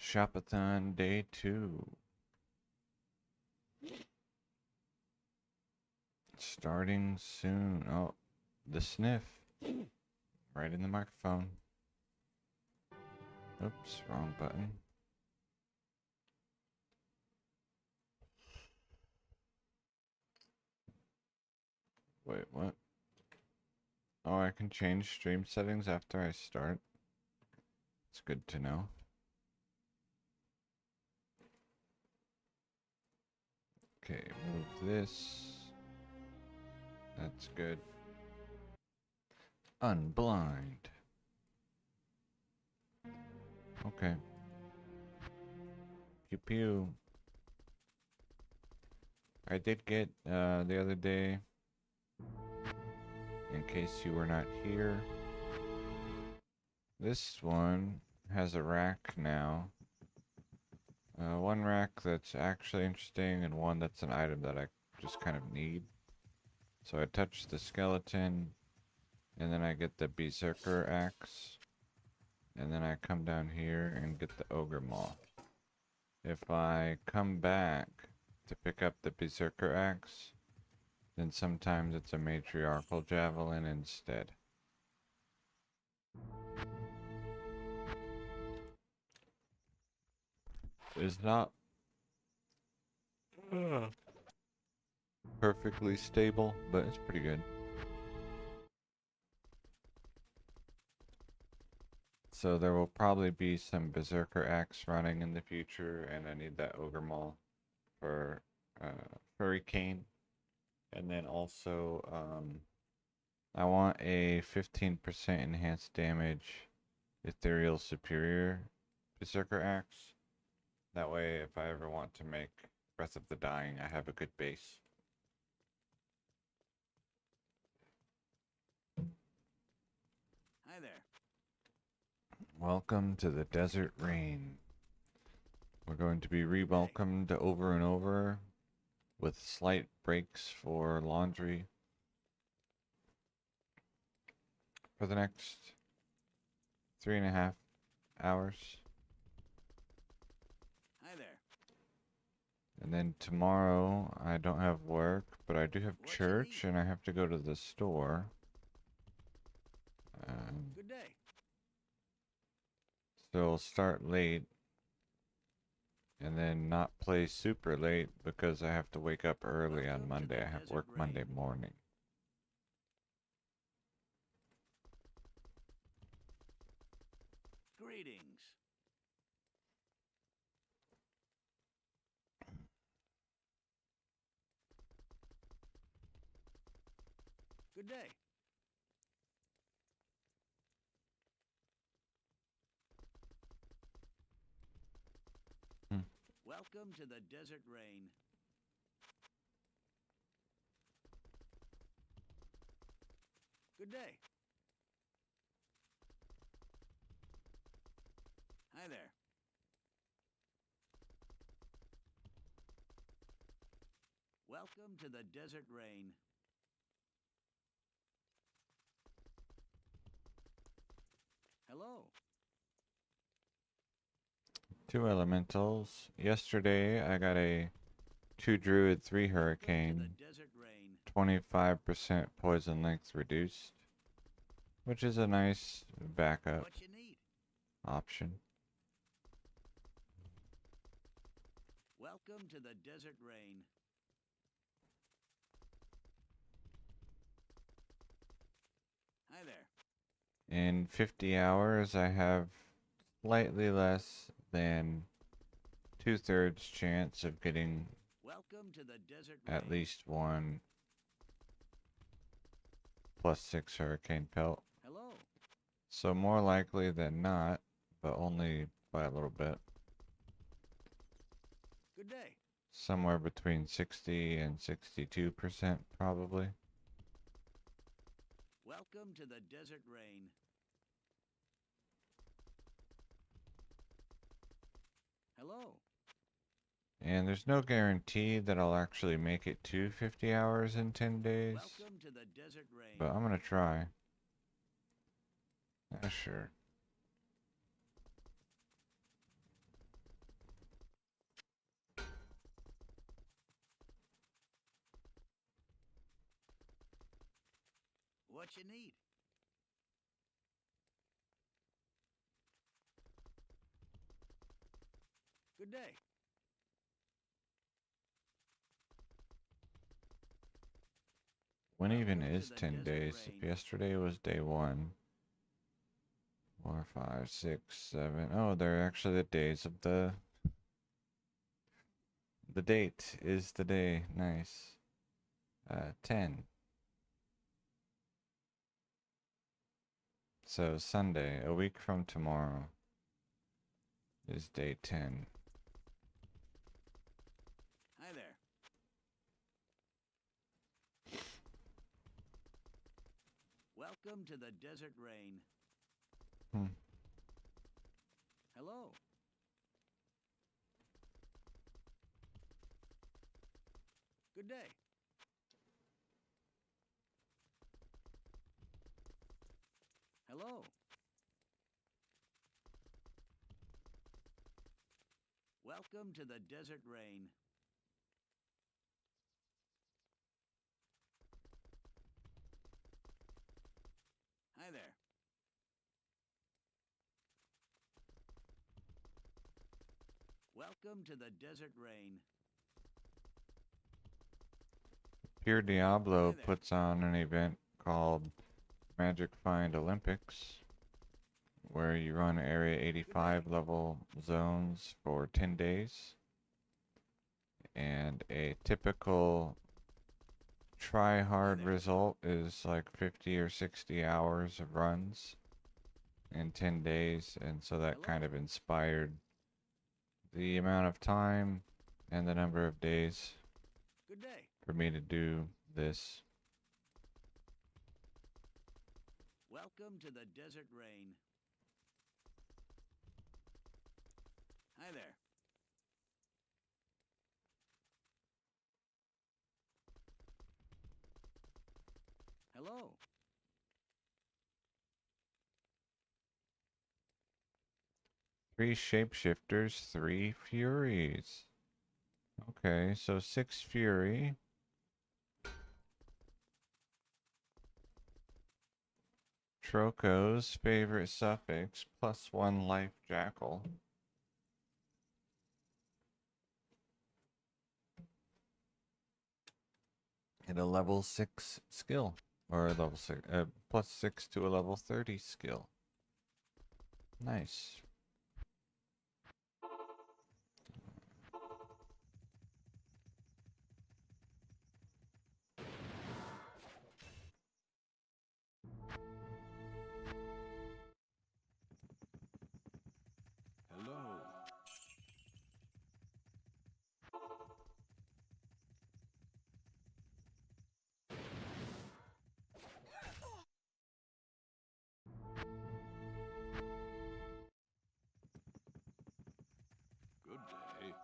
Shop-a-thon day 2. Starting soon. Oh, the sniff. Right in the microphone. Oops, wrong button. Wait, what? Oh, I can change stream settings after I start. It's good to know. Okay, move this. That's good. Unblind. Okay. Pew pew. I did get the other day, in case you were not here, this one has a rack now. One rack that's actually interesting and one that's an item that I just kind of need. So I touch the skeleton and then I get the berserker axe and then I come down here and get the ogre maw. If I come back to pick up the berserker axe, then sometimes it's a matriarchal javelin instead. It's not perfectly stable, but it's pretty good. So there will probably be some berserker axe running in the future, and I need that ogre maul for furry cane. And then also I want a 15% enhanced damage ethereal superior berserker axe. That way if I ever want to make Breath of the Dying, I have a good base. Hi there. Welcome to the Desert Rain. We're going to be re-welcomed over and over with slight breaks for laundry for the next 3.5 hours. Hi there. And then tomorrow I don't have work, but I do have church and I have to go to the store. Good day. So I'll start late and then not play super late because I have to wake up early on Monday. I have work Monday morning. Greetings. Good day. Welcome to the Desert Rain. Good day. Hi there. Welcome to the Desert Rain. Hello. 2 elementals. Yesterday I got a 2 druid 3 hurricane. 25% poison length reduced, which is a nice backup option. Welcome to the Desert Rain. Hi there. In 50 hours, I have slightly less than 2/3 chance of getting at least one +6 hurricane pelt. Hello. So more likely than not, but only by a little bit. Good day. Somewhere between 60 and 62% probably. Welcome to the Desert Rain. Hello. And there's no guarantee that I'll actually make it to 50 hours in 10 days. Welcome to the Desert Rain. But I'm gonna try. Sure. what you need. Good day. When even Welcome to is the 10 Desert days? If Rain. yesterday was day 1, 4, 5, 6, 7. Oh, they're actually the days of the date is the day. Nice. 10. So Sunday, a week from tomorrow, is day 10. Hi there. Welcome to the Desert Rain. Hmm. Hello. Good day. Hello. Welcome to the Desert Rain. Hi there. Welcome to the Desert Rain. Pure Diablo Hi there. puts on an event called Magic Find Olympics, where you run Area 85 level zones for 10 days. And a typical try hard there. result is like 50 or 60 hours of runs in 10 days. And so that kind Hello. of inspired the amount of time and the number of days Good day. for me to do this. Welcome to the Desert Rain. Hi there. Hello. 3 shapeshifters, 3 furies. Okay, so 6 fury. Troco's favorite suffix, +1 life jackal. And a level 6 skill. Or a level 6, +6 to a level 30 skill. Nice. Hello. Good day.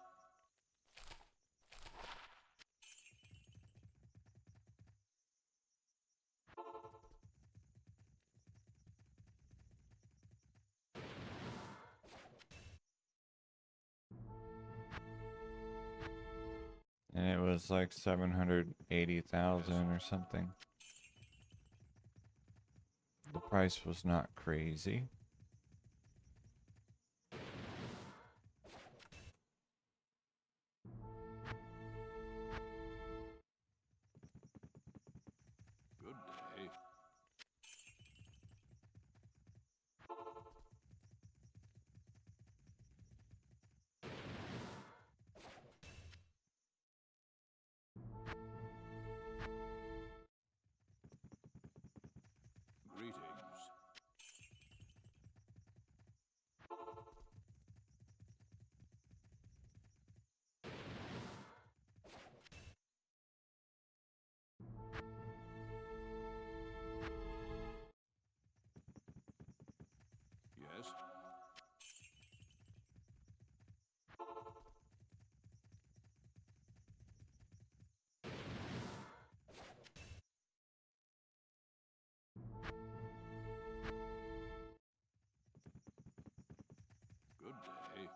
And it was like 780,000 or something. The price was not crazy. Good day. Greetings. Yes. Good day.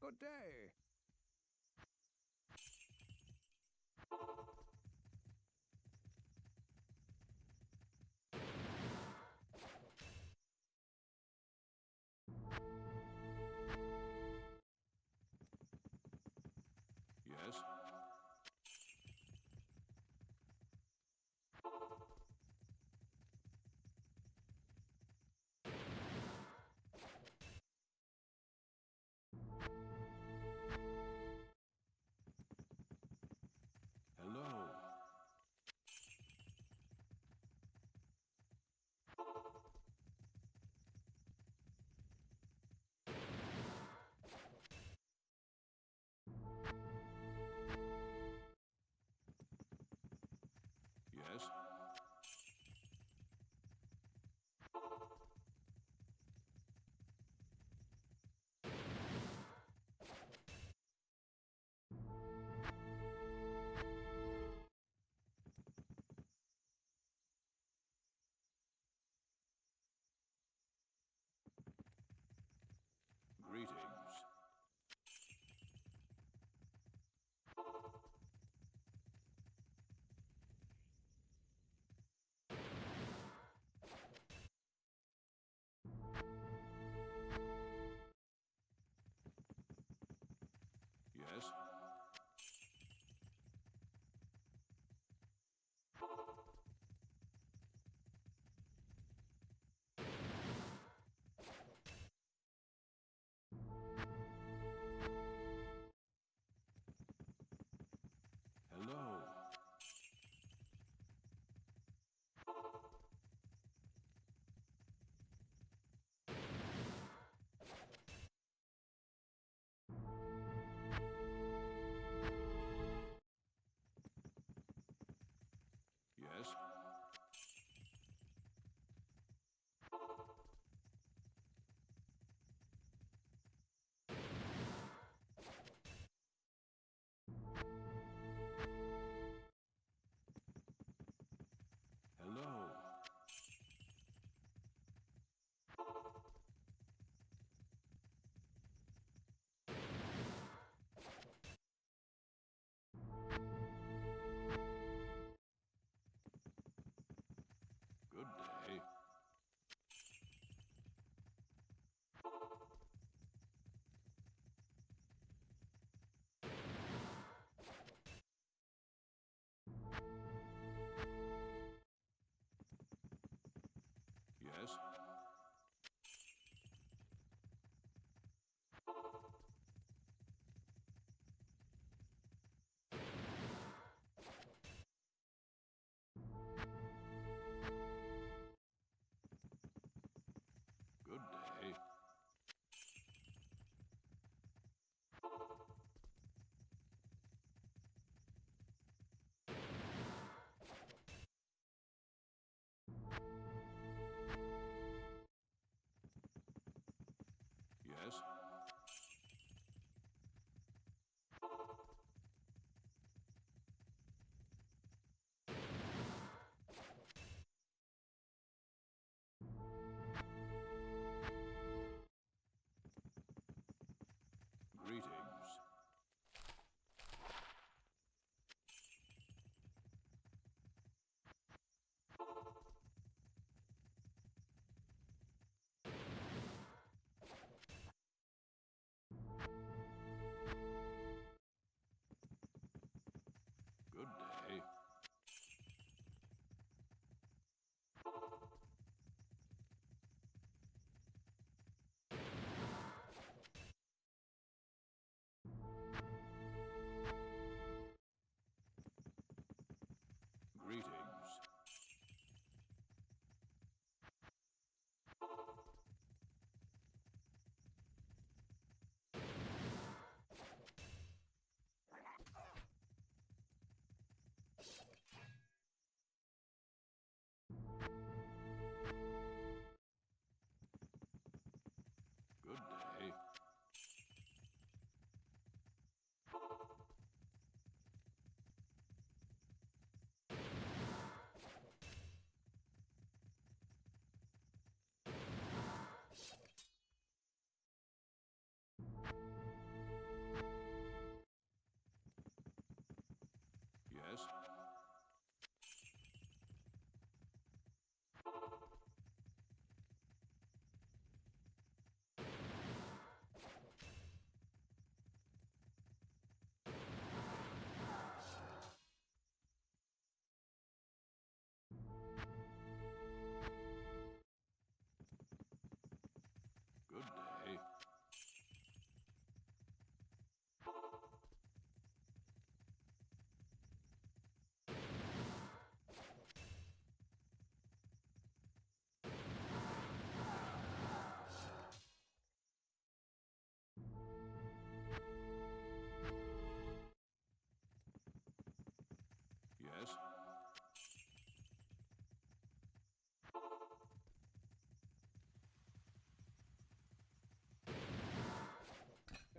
Good day. Yes? Hello.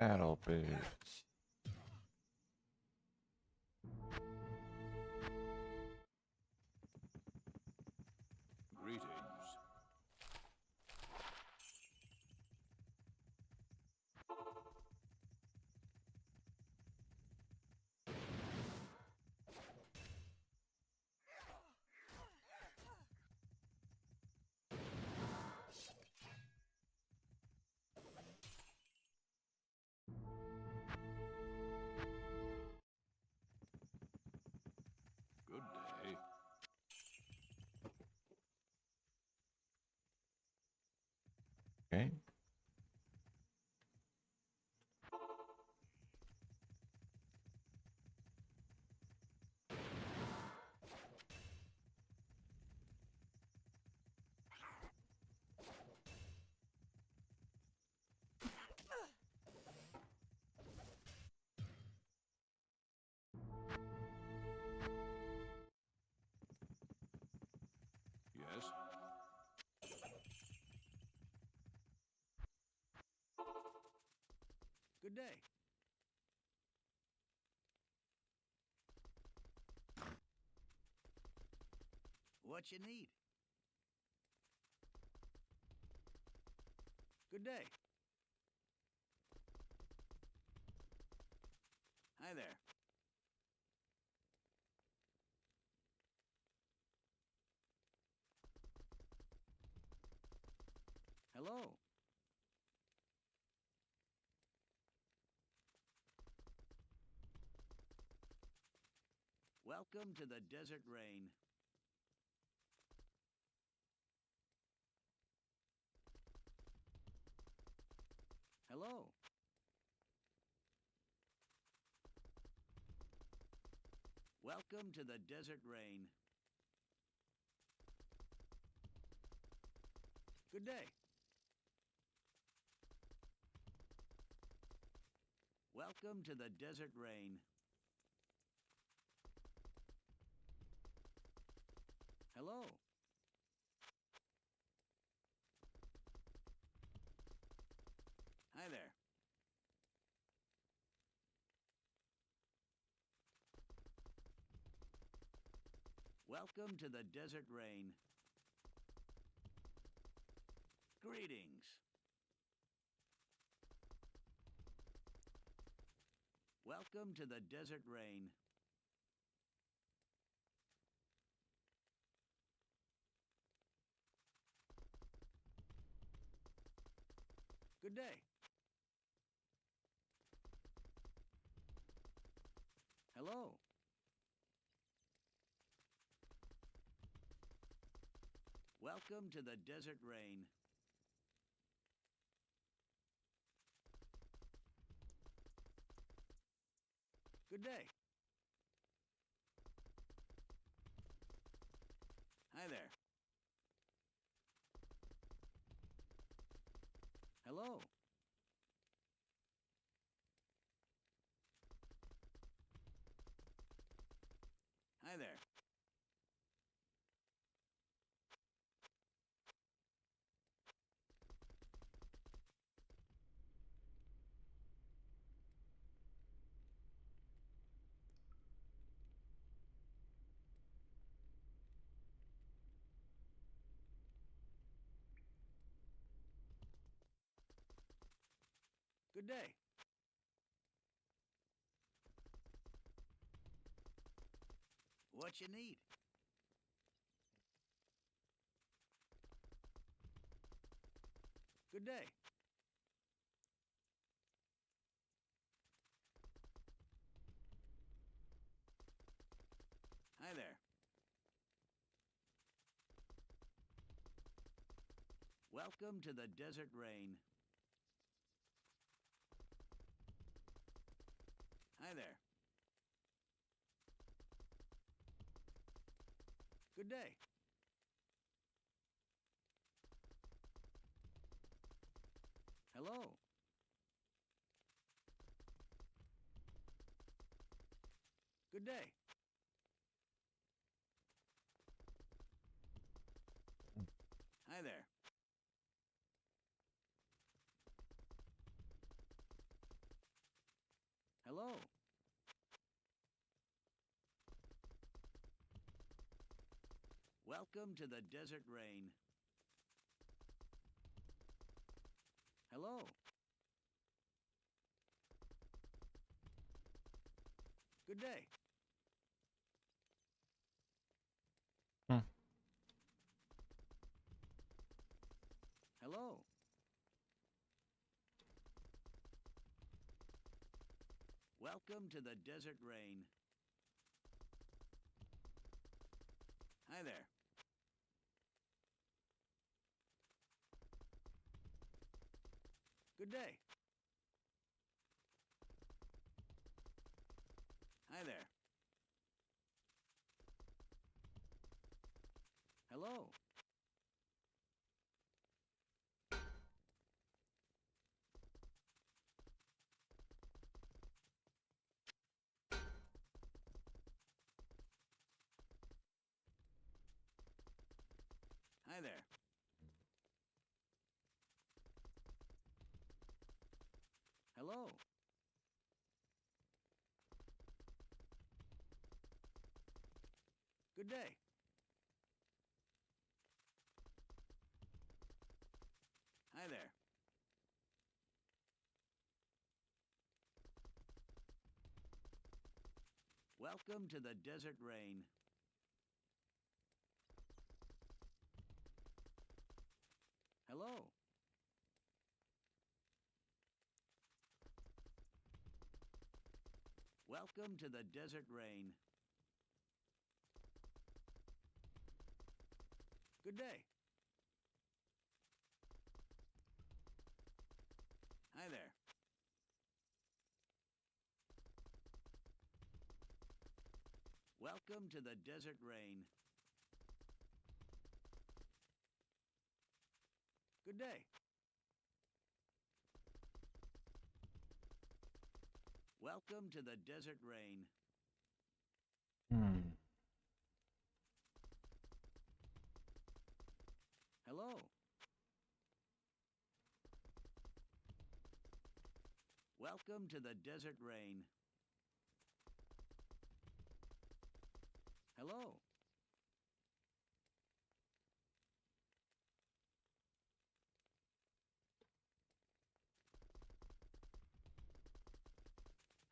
Battle boots. Greetings. Good day. Okay. Yes. Good day. What you need? Good day. Hi there. Hello. Welcome to the Desert Rain. Hello. Welcome to the Desert Rain. Good day. Welcome to the Desert Rain. Hello. Hi there. Welcome to the Desert Rain. Greetings. Welcome to the Desert Rain. Good day. Hello. Welcome to the Desert Rain. Good day. Hi there. Hello. Hi there. Good day. What you need? Good day. Hi there. Welcome to the Desert Rain. Hi there. Good day. Hello. Good day. Hi there. Welcome to the desert rain. Hello. Good day. Hmm. Hello. Welcome to the desert rain. Hi there. Good day. Hi there. Hello. Hi there. Hello. Good day. Hi there. Welcome to the desert rain. Hello. Welcome to the desert rain. Good day. Hi there. Welcome to the desert rain. Good day. Welcome to the desert rain. Hmm. Hello. Welcome to the desert rain. Hello.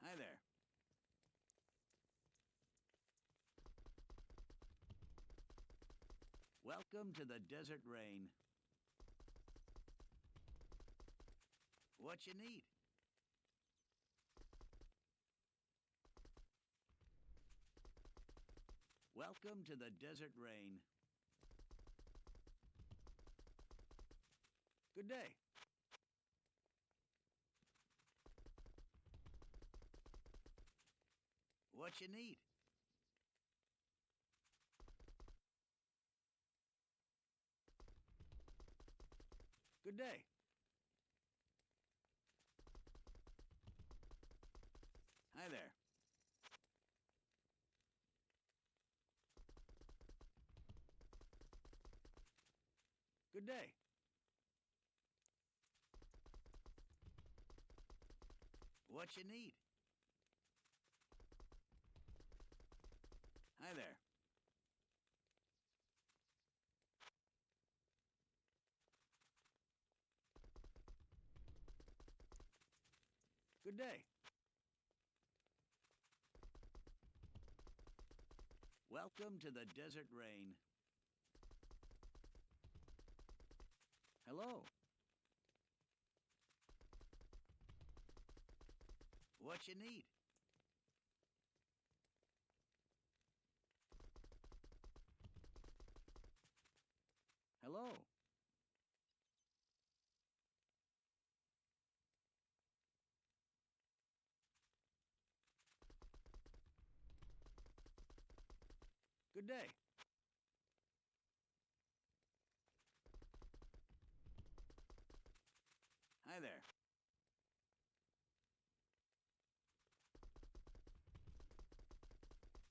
Hi there. Welcome to the desert rain. What you need? Welcome to the desert rain. Good day. What you need? Good day. Hi there. Good day. What you need? Hi there. Good day. Welcome to the desert rain. Hello. What you need? Hello. Good day. Hi there.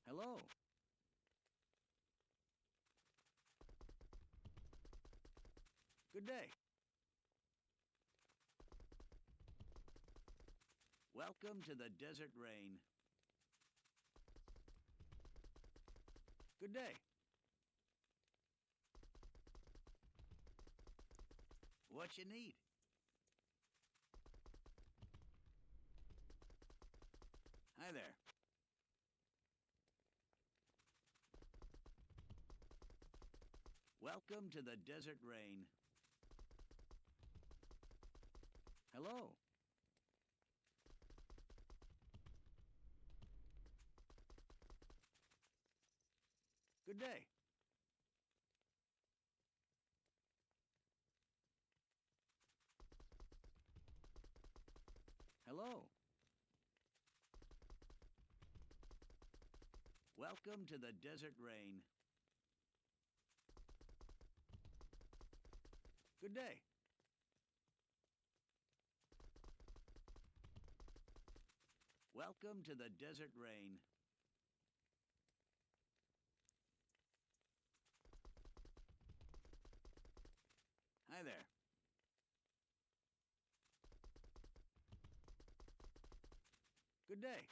Hello. Good day. Welcome to the desert rain. Good day. What you need? Hi there. Welcome to the desert rain. Hello. Good day. Hello. Welcome to the desert rain. Good day. Welcome to the desert rain. Hi there. Good day.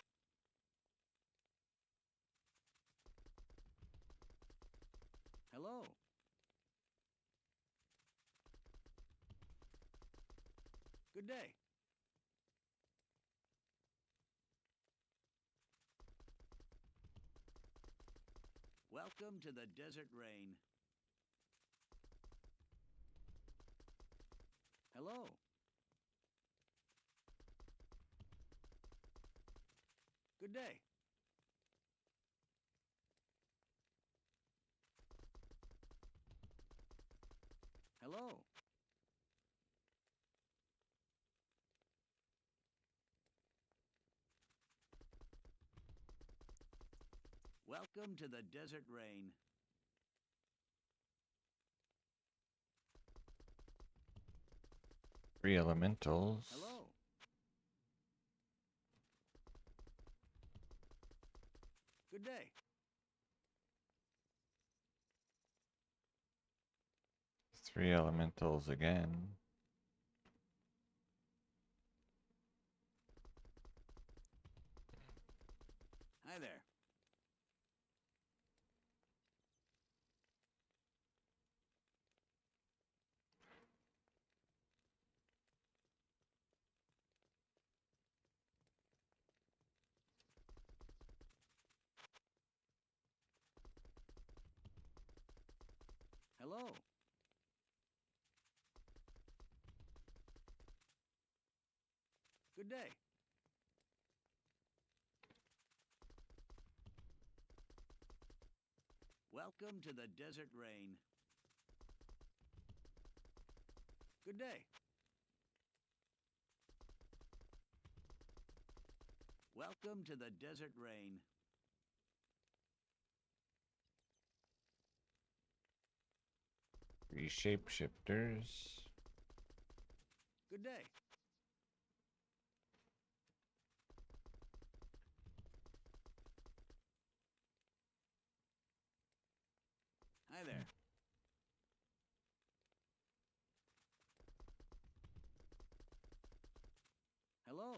Hello. Good day. Welcome to the desert rain. Hello. Good day. Hello. Welcome to the desert rain. Three elementals. Hello. Good day. Three elementals again. Hi there. Hello. Good day. Welcome to the desert rain. Good day. Welcome to the desert rain. Three shapeshifters. Good day. Hi there. Hello.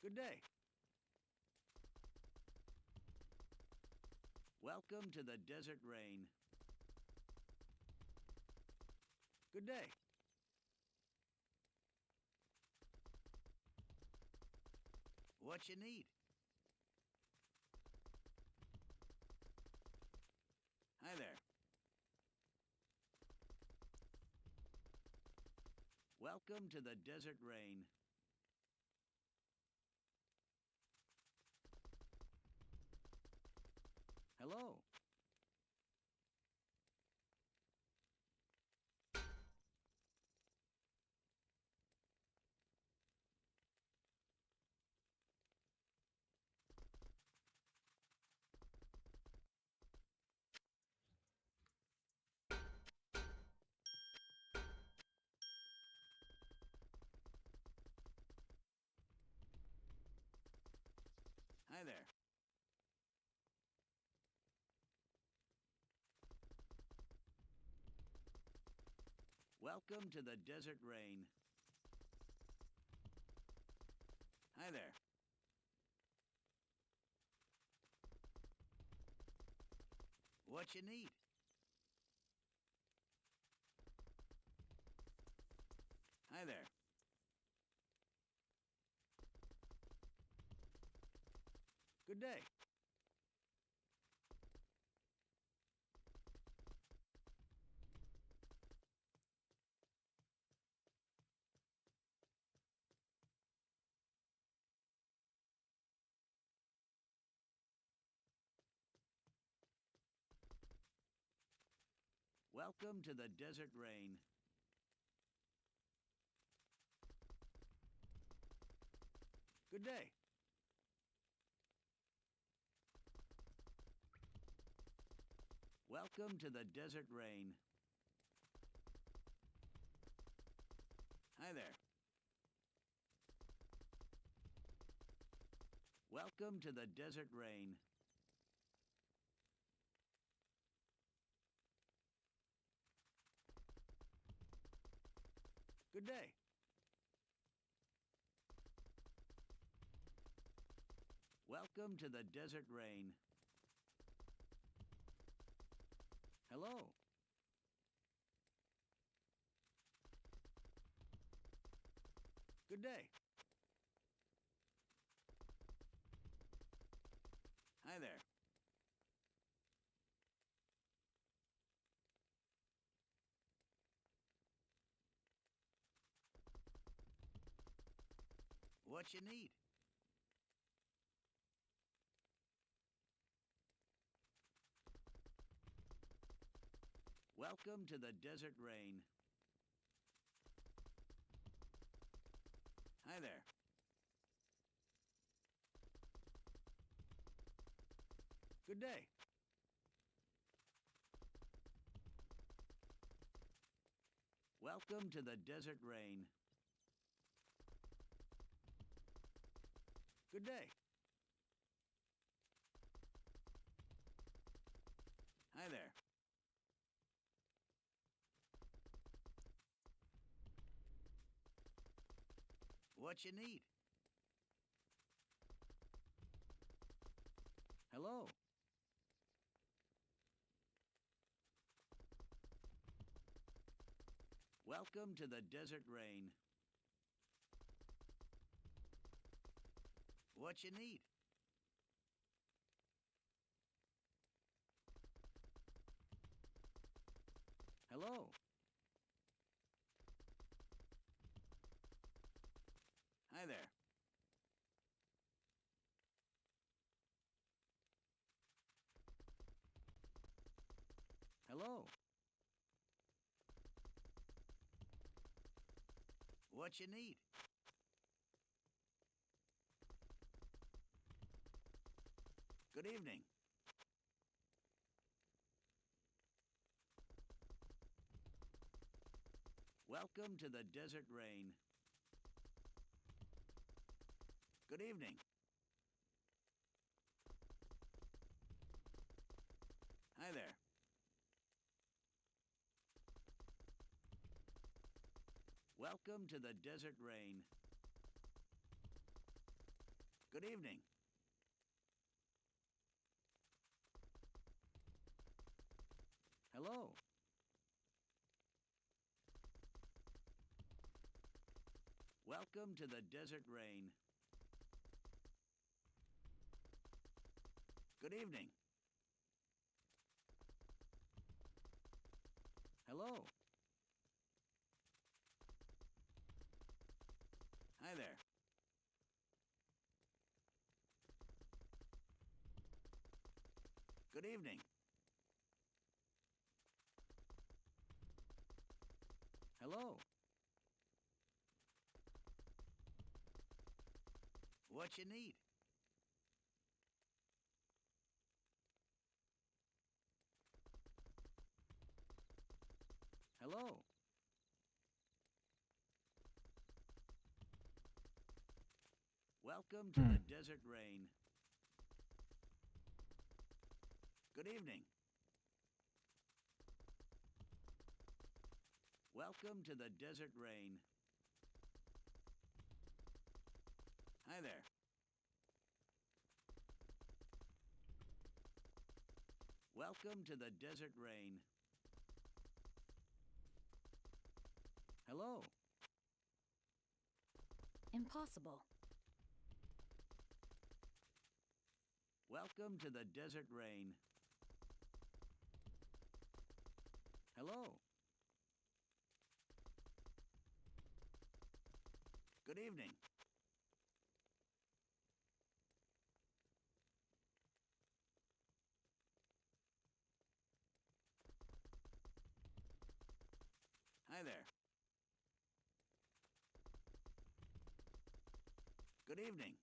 Good day. Welcome to the desert rain. Good day. What you need? Hi there. Welcome to the desert rain. Hello. Hi there. Welcome to the desert rain. Hi there. What you need? Hi there. Good day. Welcome to the desert rain. Good day. Welcome to the desert rain. Hi there. Welcome to the desert rain. Good day. Welcome to the desert rain. Hello. Good day. Hi there. What you need? Welcome to the desert rain. Hi there. Good day. Welcome to the desert rain. Good day. Hi there. What you need? Hello. Welcome to the desert rain. What you need? Hello. Hi there. Hello. What you need? Good evening. Welcome to the desert rain. Good evening. Hi there. Welcome to the desert rain. Good evening. Hello. Welcome to the desert rain. Good evening. Hello. Hi there. Good evening. Hello. What you need? Hello. Welcome to the desert rain. Good evening. Welcome to the desert rain. Hi there. Welcome to the desert rain. Hello. Impossible. Welcome to the Desert Rain. Hello. Good evening. Hi there. Good evening.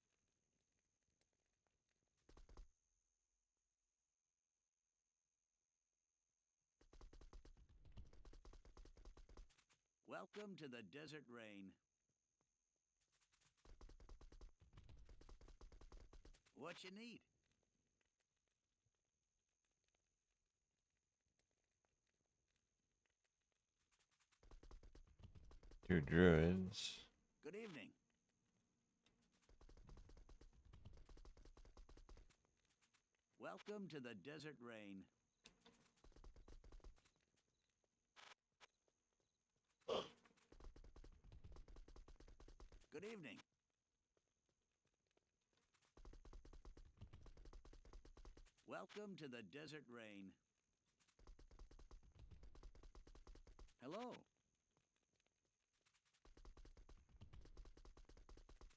Welcome to the Desert Rain. What you need? Two druids. Good evening. Welcome to the Desert Rain. Good evening. Welcome to the Desert Rain. Hello.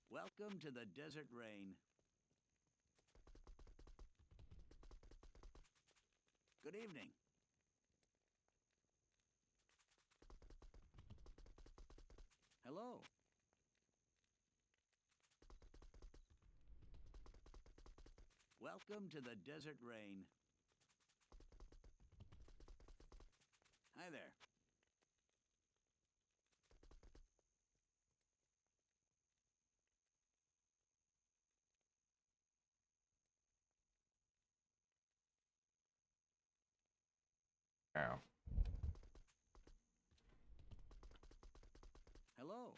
Welcome to the Desert Rain. Good evening. Hello. Welcome to the Desert Rain. Hi there. Ow. Hello.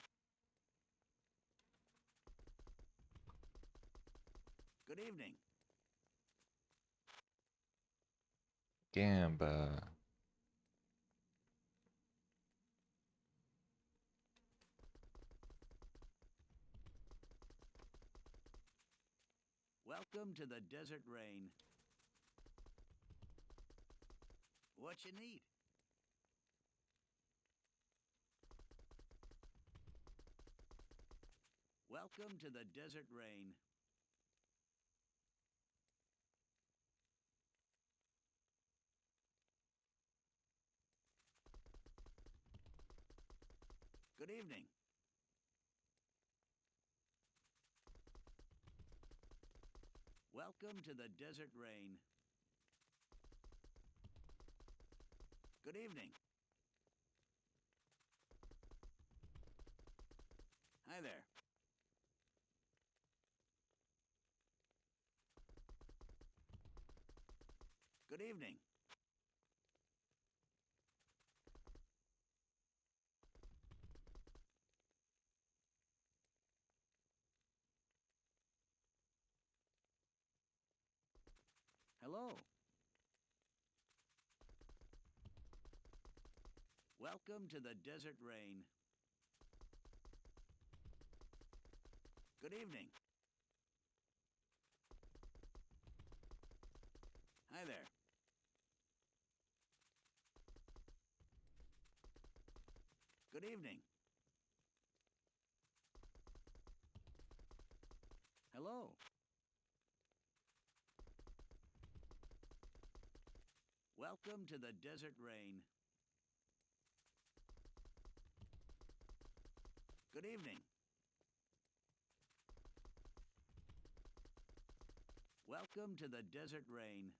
Good evening. Gamba. Welcome to the Desert Rain. What you need? Welcome to the Desert Rain. Good evening. Welcome to the Desert Rain. Good evening. Hi there. Good evening. Hello. Welcome to the Desert Rain. Good evening. Hi there. Good evening. Hello. Welcome to the Desert Rain. Good evening. Welcome to the Desert Rain.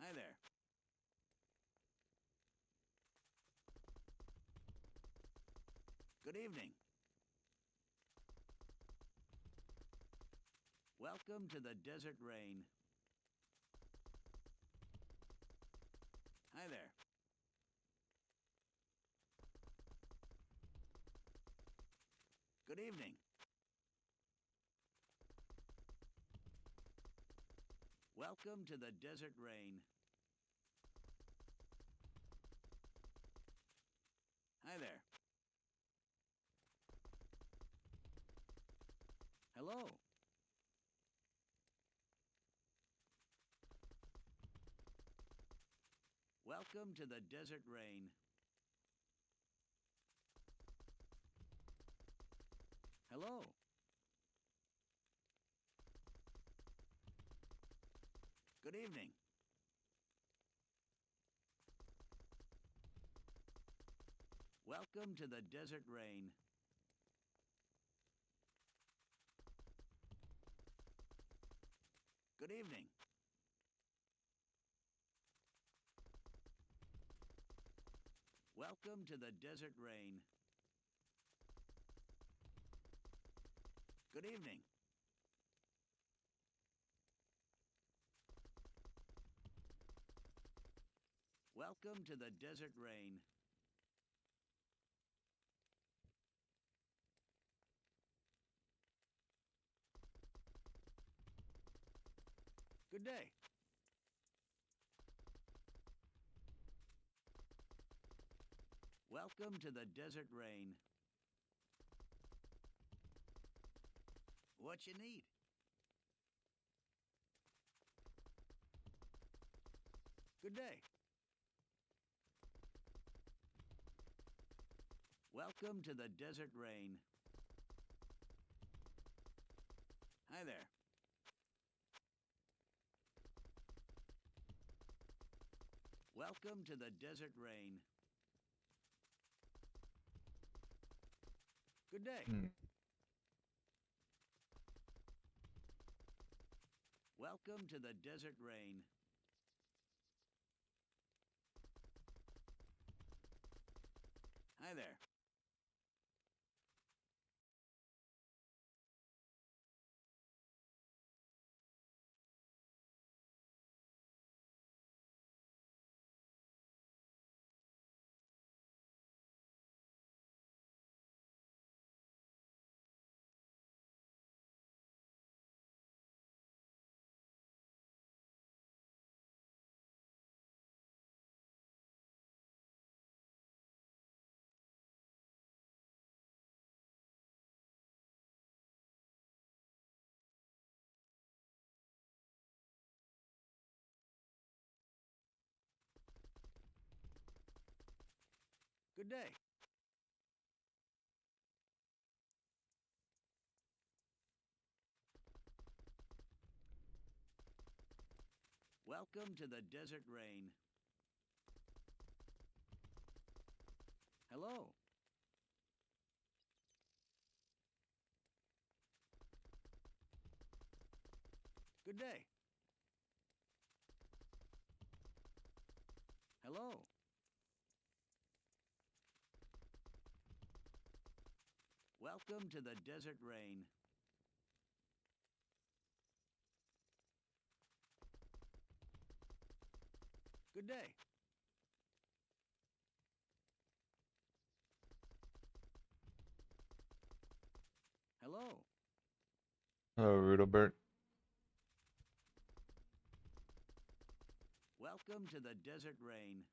Hi there. Good evening. Welcome to the Desert Rain. Hi there. Good evening. Welcome to the Desert Rain. Hi there. Welcome to the Desert Rain. Hello. Good evening. Welcome to the Desert Rain. Good evening. Welcome to the Desert Rain. Good evening. Welcome to the Desert Rain. Good day. Welcome to the Desert Rain. What you need? Good day. Welcome to the Desert Rain. Hi there. Welcome to the Desert Rain. Good day. Welcome to the Desert Rain. Hi there. Good day. Welcome to the Desert Rain. Hello. Good day. Hello. Welcome to the Desert Rain. Good day. Hello. Hello, Rudolbert. Welcome to the Desert Rain.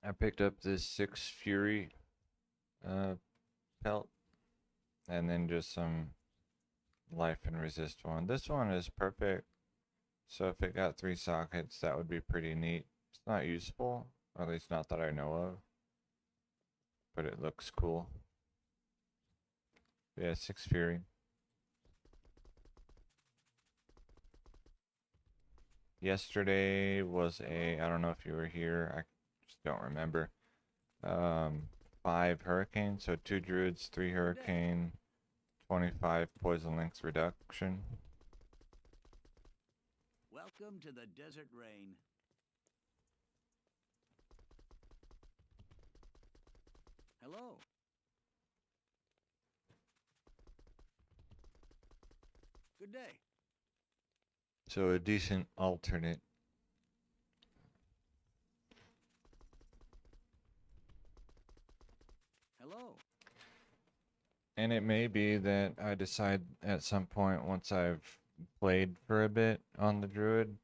I picked up this 6 Fury pelt, and then just some life and resist one. This one is perfect, so if it got 3 sockets, that would be pretty neat. It's not useful, or at least not that I know of, but it looks cool. Yeah, 6 Fury. Yesterday was I don't know if you were here, I just don't remember. 5 Hurricane, so 2 Druids, 3 Hurricane, 25 Poison Length reduction. Welcome to the Desert Rain. Hello. Good day. So a decent alternate. Hello. And it may be that I decide at some point, once I've played for a bit on the Druid,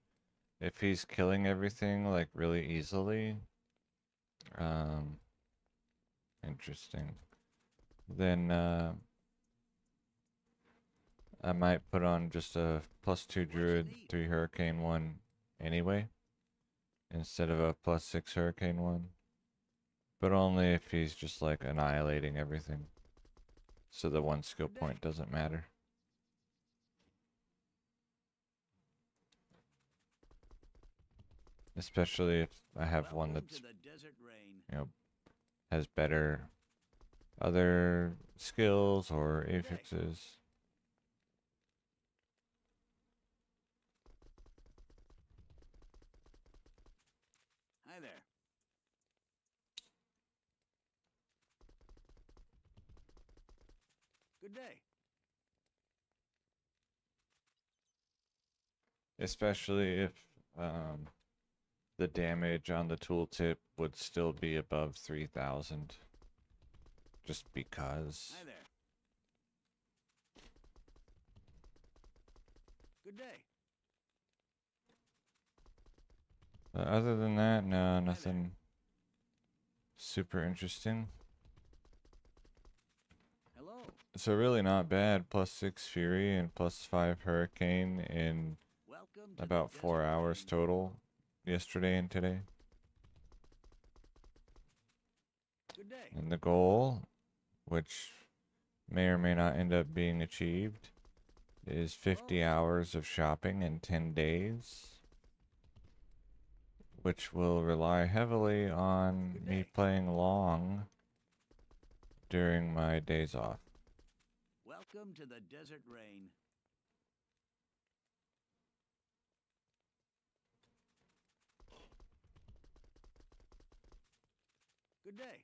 if he's killing everything like really easily, um, interesting, then I might put on just a +2 What you druid, need? 3 hurricane one anyway, instead of a +6 hurricane one. But only if he's just like annihilating everything. So the one skill Good day. point doesn't matter. Especially if I have one Welcome that's, to the desert rain. you know, has better other skills or Good day. affixes. Hi there. Good day. Especially if um, the damage on the tooltip would still be above 3,000. Just because. Hi there. Good day. Other than that, no, there. nothing super interesting. Hello. So really not bad. +6 Fury and +5 Hurricane in Welcome to about the 4 desert hours rain. total. Yesterday and today. Good day. And the goal, which may or may not end up being achieved, is 50 Hello. hours of shopping in 10 days. Which will rely heavily on Good me day. playing long during my days off. Welcome to the desert rain. Good day.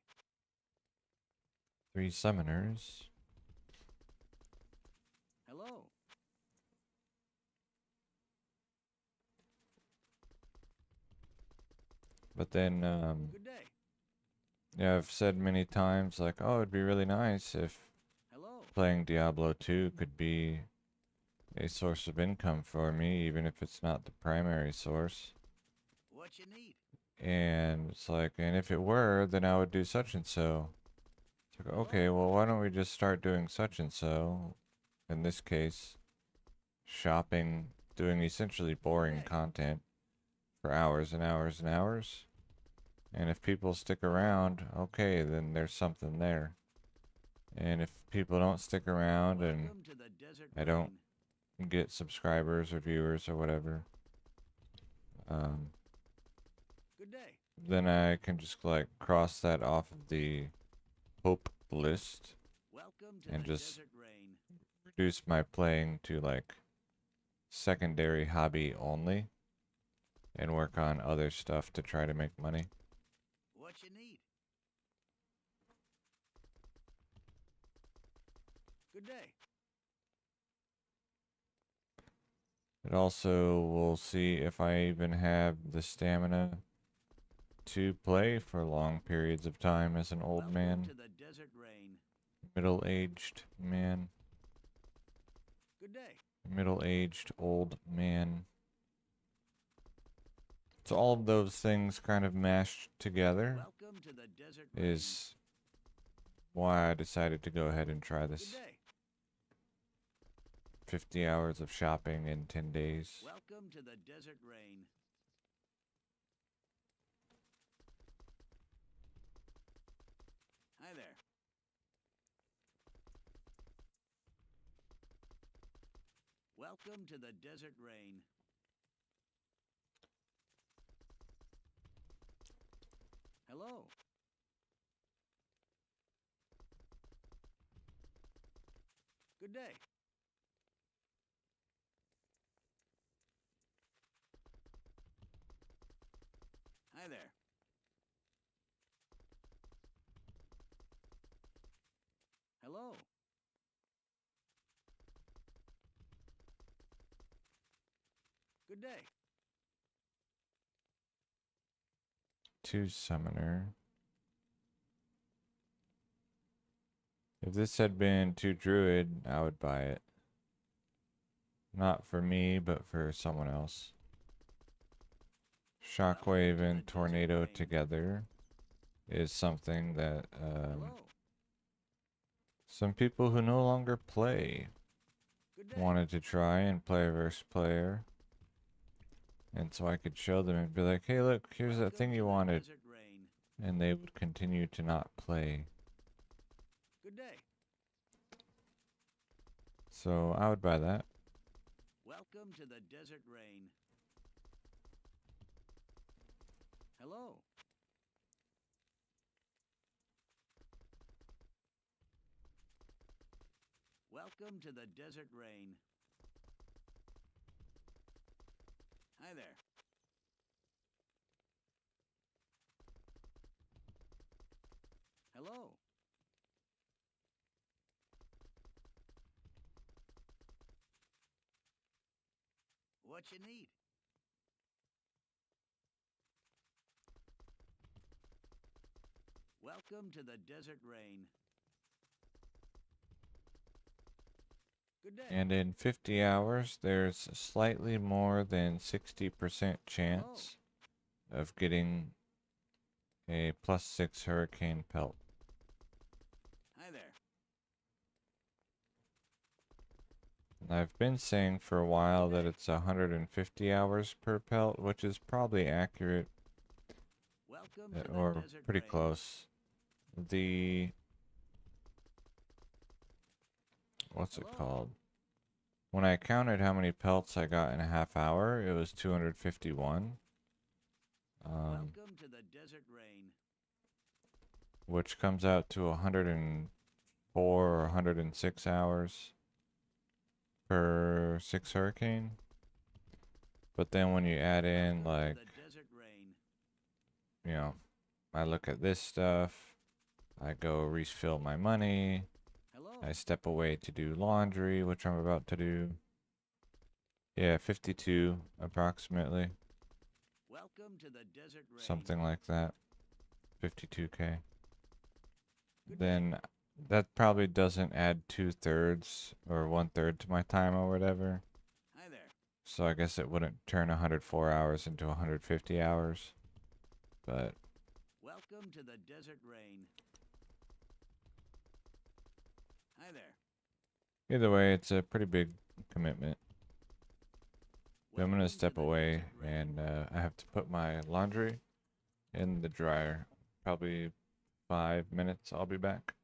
3 summoners. Hello. But then, Good day. yeah, I've said many times, like, oh, it'd be really nice if Hello. playing Diablo 2 could be a source of income for me, even if it's not the primary source. What you need? And it's like, and if it were, then I would do such and so. It's like, okay, Hello. well, why don't we just start doing such and so? In this case, shopping, doing essentially boring day. content for hours and hours and hours. And if people stick Hello. around, okay, then there's something there. And if people don't stick around and Welcome to the desert I don't rain. get subscribers or viewers or whatever, um, Good day. then I can just like cross that off of the hope list Welcome to and the just desert rain. reduce my playing to like secondary hobby only and work on other stuff to try to make money. What you need? Good day. It also will see if I even have the stamina to play for long periods of time as an old Welcome man, to the desert rain. middle-aged man, Good day. middle-aged old man. So all of those things kind of mashed together Welcome to the desert rain. is why I decided to go ahead and try Good this day. 50 hours of shopping in 10 days. Welcome to the desert rain. Hi there. Welcome to the desert rain. Hello. Good day. Hi there. Hello. Good day. 2 summoner. If this had been 2 druid, I would buy it. Not for me, but for someone else. Shockwave and tornado together is something that Hello. some people who no longer play Good day. wanted to try and play versus player. And so I could show them and be like, hey, look, here's that Welcome thing to you the wanted. desert rain. And they would continue to not play. Good day. So I would buy that. Welcome to the desert rain. Hello. Welcome to the desert rain. Hi there. Hello. What you need? Welcome to the desert rain. Good day. And in 50 hours, there's slightly more than 60% chance of getting a +6 hurricane pelt. Hi there. I've been saying for a while that it's 150 hours per pelt, which is probably accurate Welcome to the or desert pretty rain. close. What's it Hello. called? When I counted how many pelts I got in a half hour, it was 251. Welcome to the desert rain. Which comes out to 104 or 106 hours per 6 hurricane. But then when you add in, Welcome like, to the desert rain. you know, I look at this stuff, I go refill my money, Hello. I step away to do laundry, which I'm about to do. Yeah, 52 approximately, Welcome to the desert rain. something like that. 52K. Good Then day. that probably doesn't add 2/3 or 1/3 to my time or whatever. Hi there. So I guess it wouldn't turn 104 hours into 150 hours. But Welcome to the desert rain. Hi there. either way, it's a pretty big commitment. I'm Welcome gonna to step the away, desert rain. and I have to put my laundry in the dryer. Probably 5 minutes, I'll be back.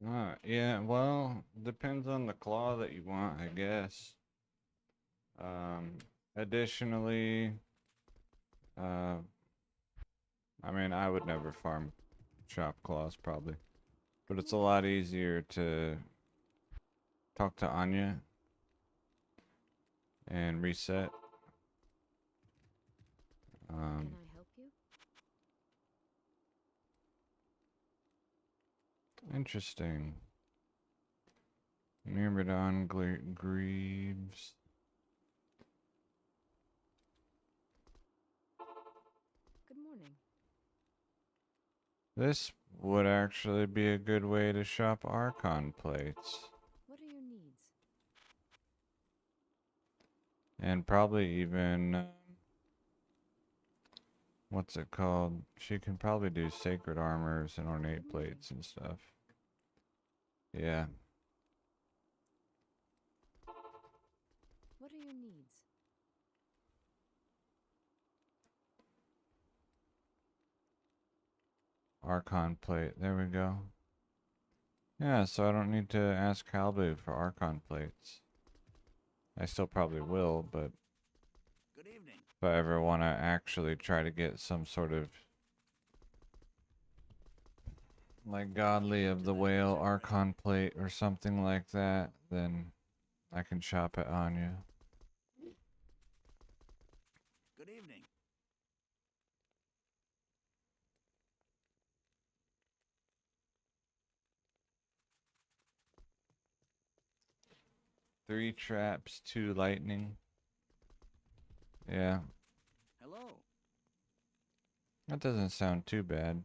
Yeah, well, depends on the claw that you want, I guess. Um, Additionally, uh, I mean, I would never farm shop claws probably, but it's a lot easier to talk to Anya and reset. Um, Can I help you? Interesting. Myrmidon Greaves. Good morning. This would actually be a good way to shop Archon plates. What are your needs? And probably even, what's it called? She can probably do sacred armors and ornate Good morning. plates and stuff. Yeah. What are your needs? Archon plate. There we go. Yeah, so I don't need to ask Halbu for Archon plates. I still probably will, but Good evening. if I ever want to actually try to get some sort of like Godly of the Whale Archon plate or something like that, then I can shop at Anya. Good evening. 3 traps, 2 lightning. Yeah, Hello. that doesn't sound too bad.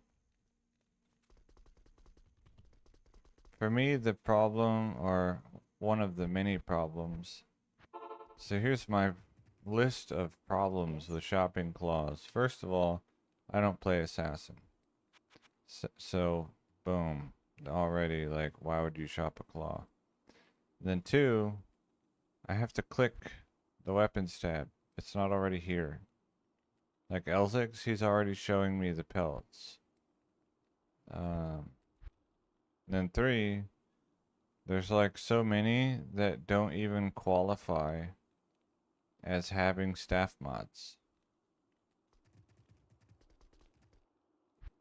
For me, the problem, or one of the many problems, so here's my list of problems with shopping claws. First of all, I don't play assassin. So boom, already like, why would you shop a claw? Then 2, I have to click the weapons tab. It's not already here. Like Elzix, he's already showing me the pelts. Um, then 3, there's like so many that don't even qualify as having staff mods.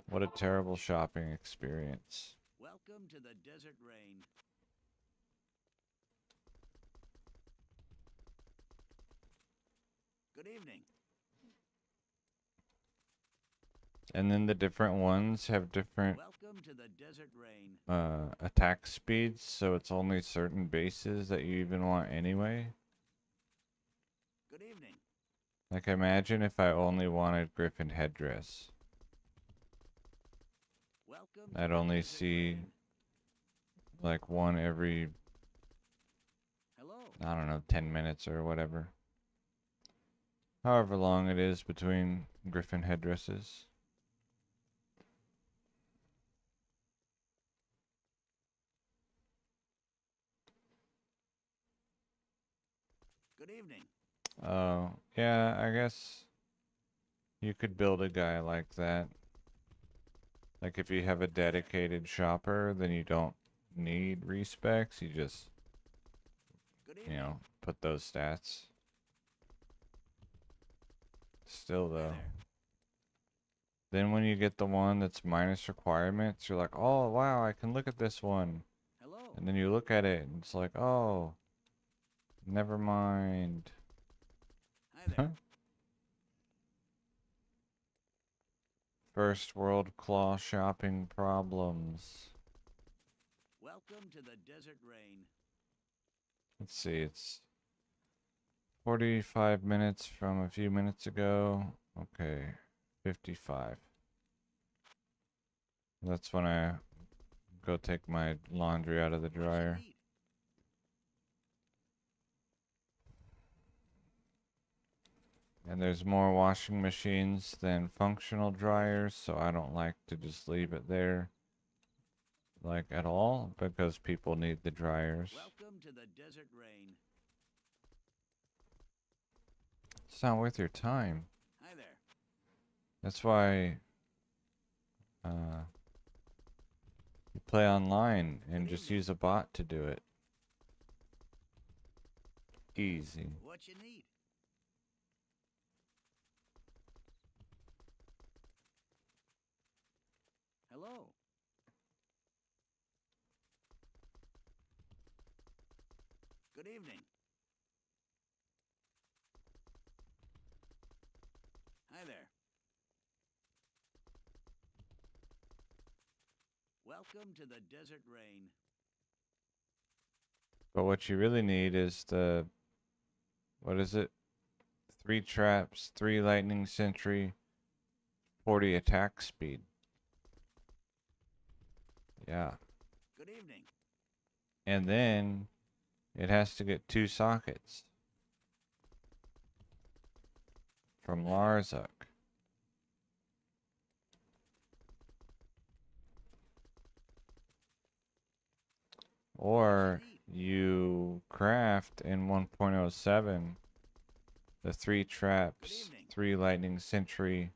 What a terrible shopping experience. Welcome to the Desert Rain. Good evening. And then the different ones have different Welcome to the Desert Rain. attack speeds, so it's only certain bases that you even want anyway. Good evening. Like imagine if I only wanted Griffin headdress. Welcome I'd to the only Desert see Rain. like one every, Hello. I don't know, 10 minutes or whatever. However long it is between Griffin headdresses. Good evening. Oh, yeah, I guess you could build a guy like that. Like if you have a dedicated shopper, then you don't need respecs. You just, Good you evening. know, put those stats. Still Hi though. there. Then when you get the one that's minus requirements, you're like, oh wow, I can look at this one. Hello. And then you look at it and it's like, oh, never mind. Hi there. First world claw shopping problems. Welcome to the Desert Rain. Let's see, it's 45 minutes from a few minutes ago. Okay, 55. That's when I go take my laundry out of the What shall dryer. we eat? And there's more washing machines than functional dryers, so I don't like to just leave it there like at all because people need the dryers. Welcome to the Desert Rain. It's not worth your time. Hi there. That's why you play online and just use a bot to do it. Easy. What you need? Hello. Good evening. Hi there. Welcome to the Desert Rain. But what you really need is the, what is it? 3 traps, 3 lightning sentry, 40 attack speed. Yeah. Good evening. And then it has to get 2 sockets from Larzuk. Or you craft in 1.07 the 3 traps, 3 lightning sentry,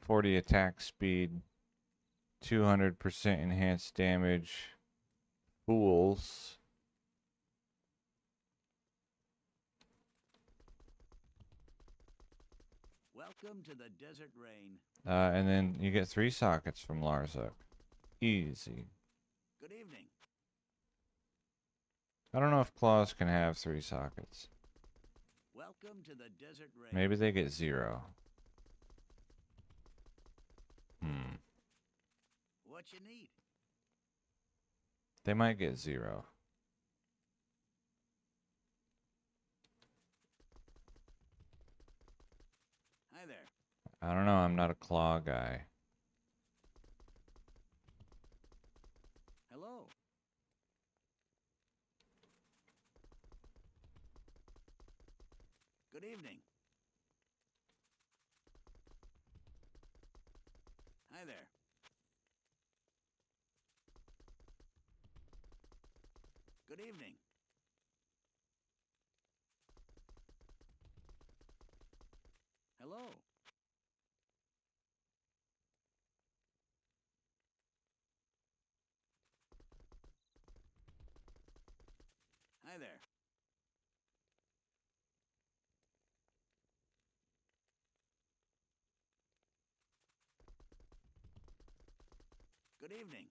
40 attack speed, 200% enhanced damage, fools. Welcome to the Desert Rain. And then you get 3 sockets from Larzuk. Easy. Good evening. I don't know if claws can have 3 sockets. Welcome to the Desert Rain. Maybe they get 0. What you need? They might get 0. Hi there. I don't know, I'm not a claw guy. Hello. Good evening. Hi there. Good evening. Hello. Hi there. Good evening.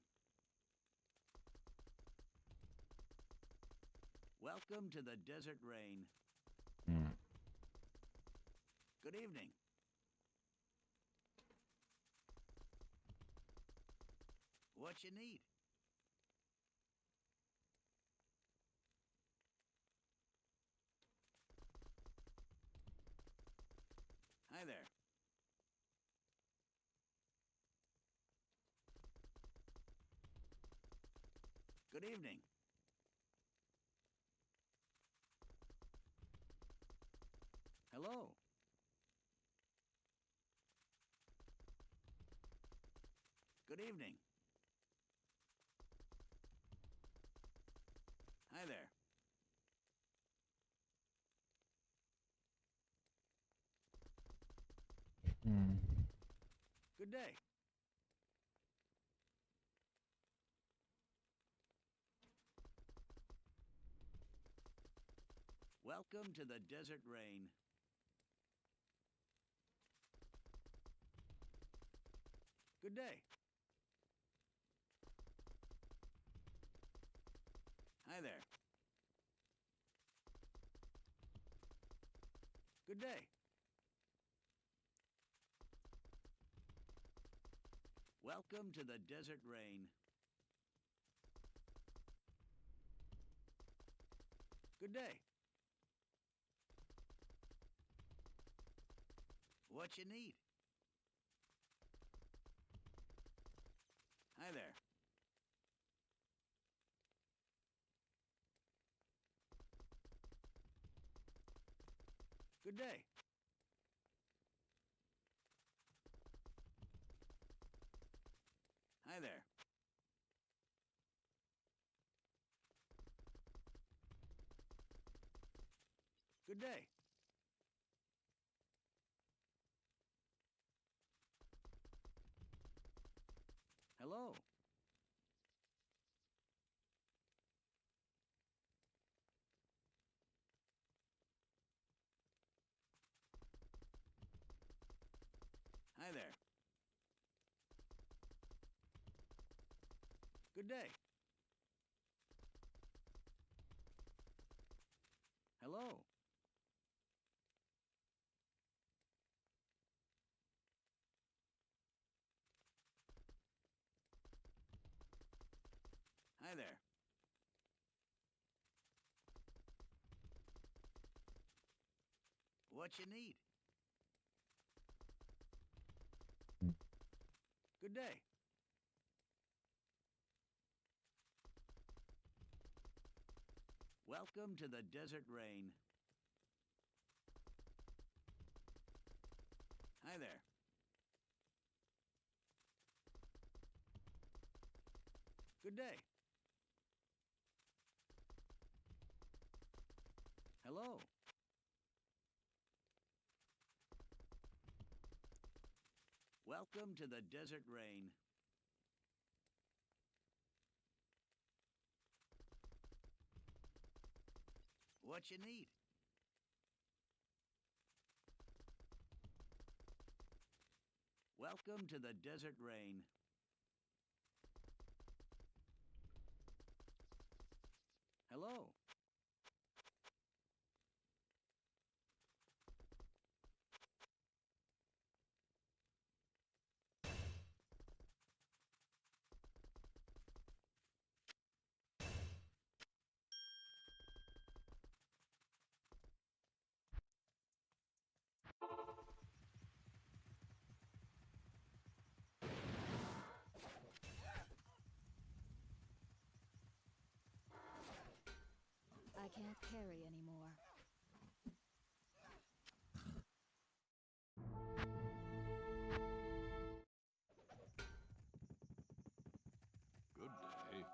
Welcome to the Desert Rain. Good evening. What you need? Hi there. Good evening. Hello. Good evening. Hi there. Good day. Welcome to the Desert Rain. Good day. Hi there. Good day. Welcome to the Desert Rain. Good day. What you need? Hi there. Good day. Hi there. Good day. Hello. Good day. Hello. Hi there. What you need? Good day. Welcome to the desert rain. Hi there. Good day. Hello. Welcome to the desert rain. What you need? Welcome to the desert rain. Hello. I can't carry anymore. Good day.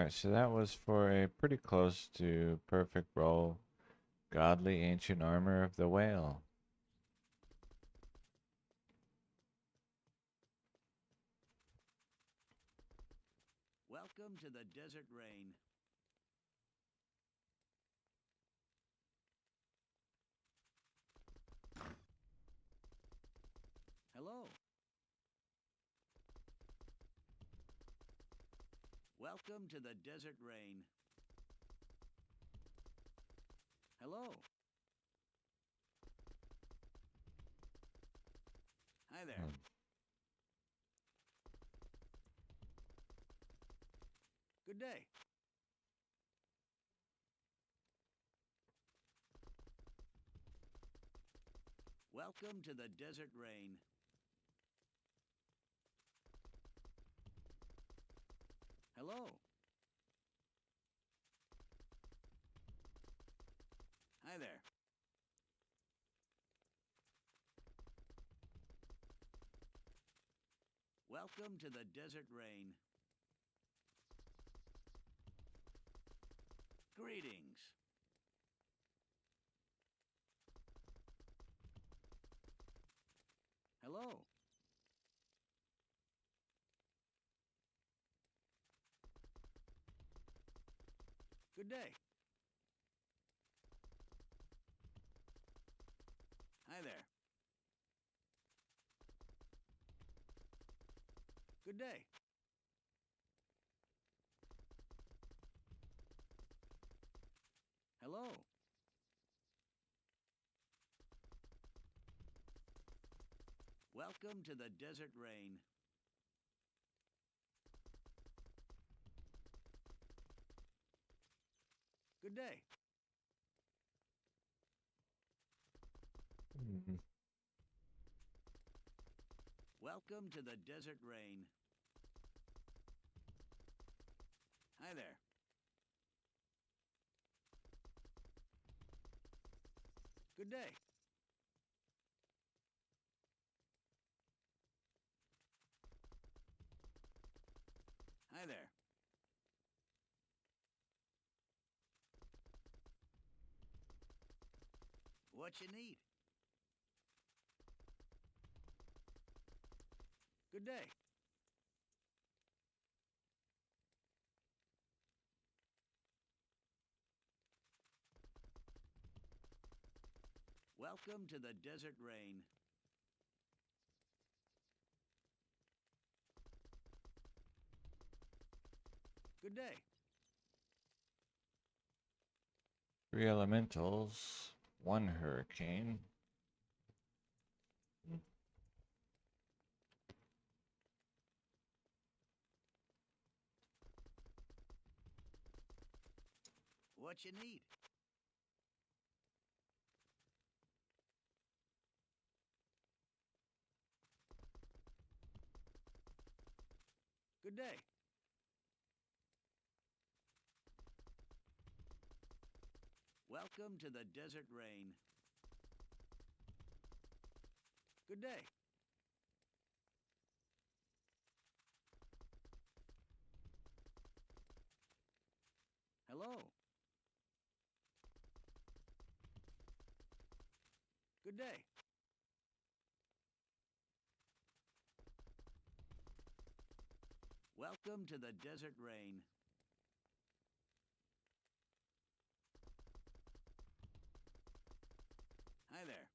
Alright, so that was for a pretty close to perfect roll. Godly ancient armor of the whale. Welcome to the desert rain. Hello. Welcome to the desert rain. Hello. Hi there. Hmm. Good day. Welcome to the desert rain. Hello. Hi there. Welcome to the desert rain. Greetings. Hello. Good day. Hi there. Good day. Hello. Welcome to the desert rain. Good day. Mhm. Welcome to the desert rain. Hi there. Good day. Hi there. What you need? Good day. Welcome to the desert rain. Good day. 3 elementals, 1 hurricane. What you need? Good day. Welcome to the desert rain. Good day. Hello. Good day. Welcome to the desert rain. Hi there.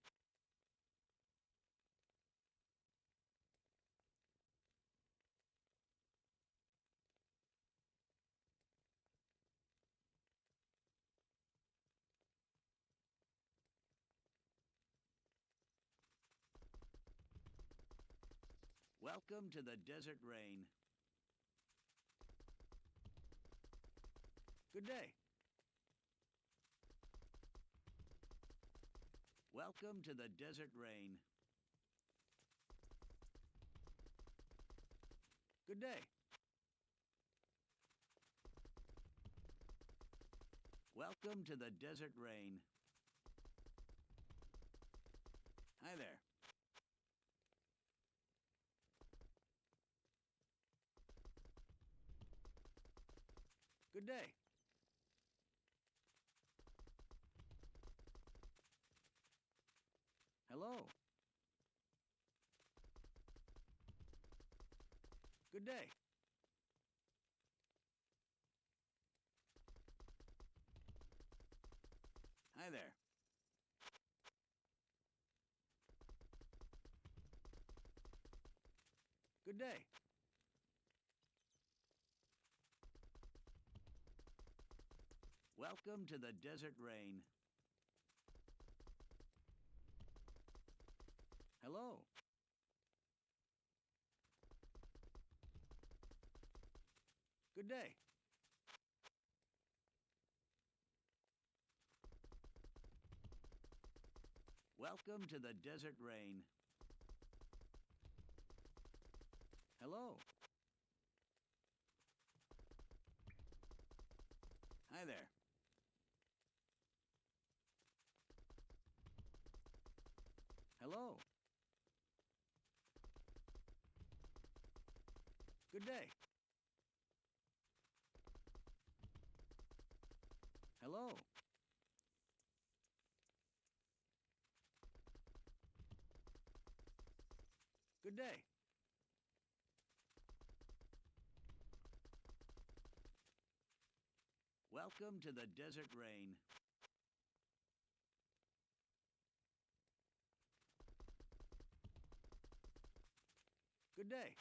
Welcome to the desert rain. Good day. Welcome to the desert rain. Good day. Welcome to the desert rain. Hi there. Good day. Hello. Good day. Hi there. Good day. Welcome to the desert rain. Hello. Good day. Welcome to the desert rain. Hello. Hi there. Hello. Good day. Hello. Good day. Welcome to the desert rain. Good day.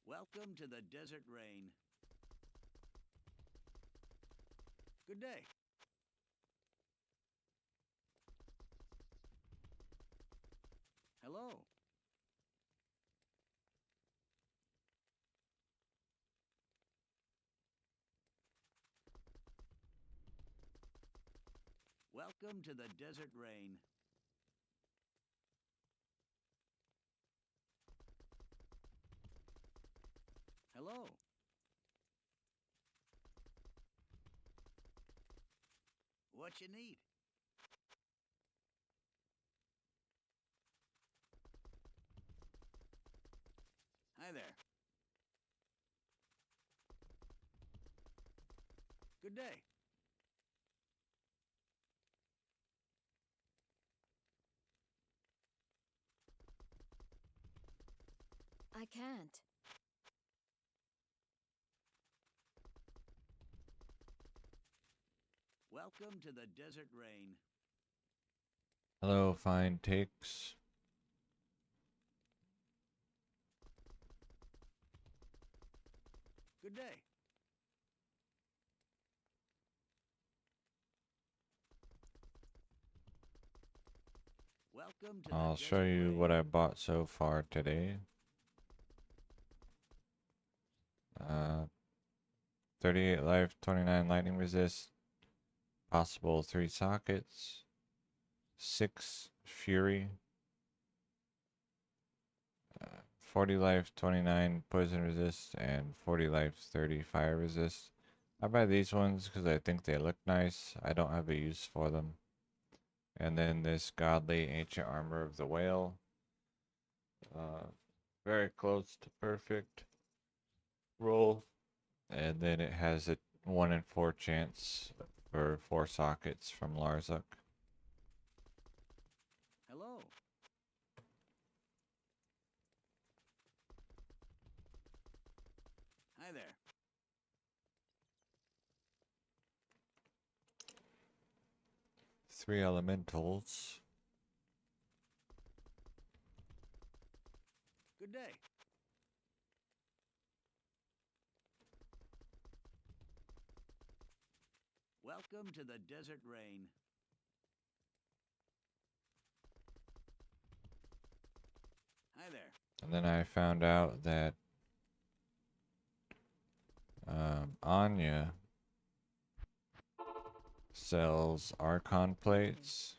Welcome to the desert rain. Good day. Hello. Welcome to the desert rain. Hello. What you need? Hi there. Good day. I can't. Welcome to the desert rain. Hello, fine takes. Good day. Welcome to I'll the show desert you rain. what I bought so far today. 38 life, 29 lightning resist, possible 3 sockets, 6 fury, 40 life, 29 poison resist, and 40 life, 30 fire resist. I buy these ones because I think they look nice. I don't have a use for them. And then this godly ancient armor of the whale. Very close to perfect roll. And then it has a 1 in 4 chance for 4 sockets from Larzuk. Hello. Hi there. 3 elementals. Good day. Welcome to the desert rain. Hi there. And then I found out that Anya sells Archon plates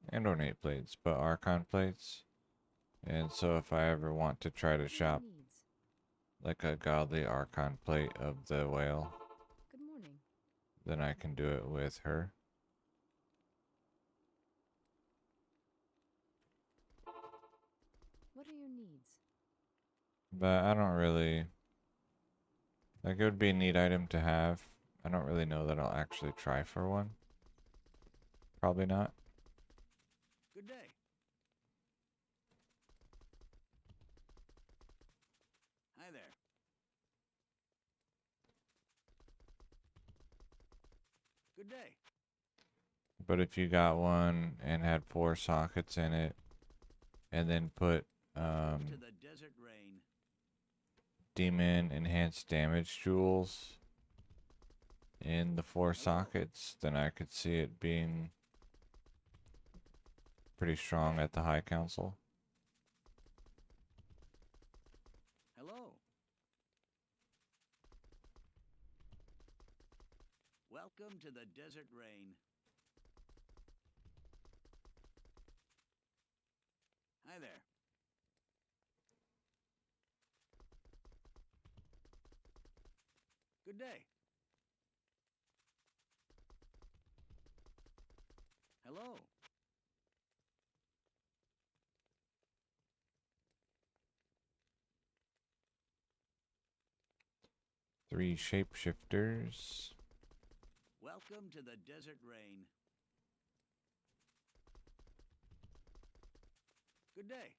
and ornate plates, but Archon plates. And so if I ever want to try to What are your shop needs? like a godly Archon plate of the whale, Good morning. then I can do it with her. But I don't really... Like, it would be a neat item to have. I don't really know that I'll actually try for one. Probably not. Good day. Hi there. Good day. But if you got one and had 4 sockets in it, and then put Welcome to the desert rain. demon enhanced damage jewels in the 4 sockets, then I could see it being pretty strong at the High Council. Hello. Welcome to the desert rain. Hi there. Good day. Hello. 3 shapeshifters. Welcome to the desert rain. Good day.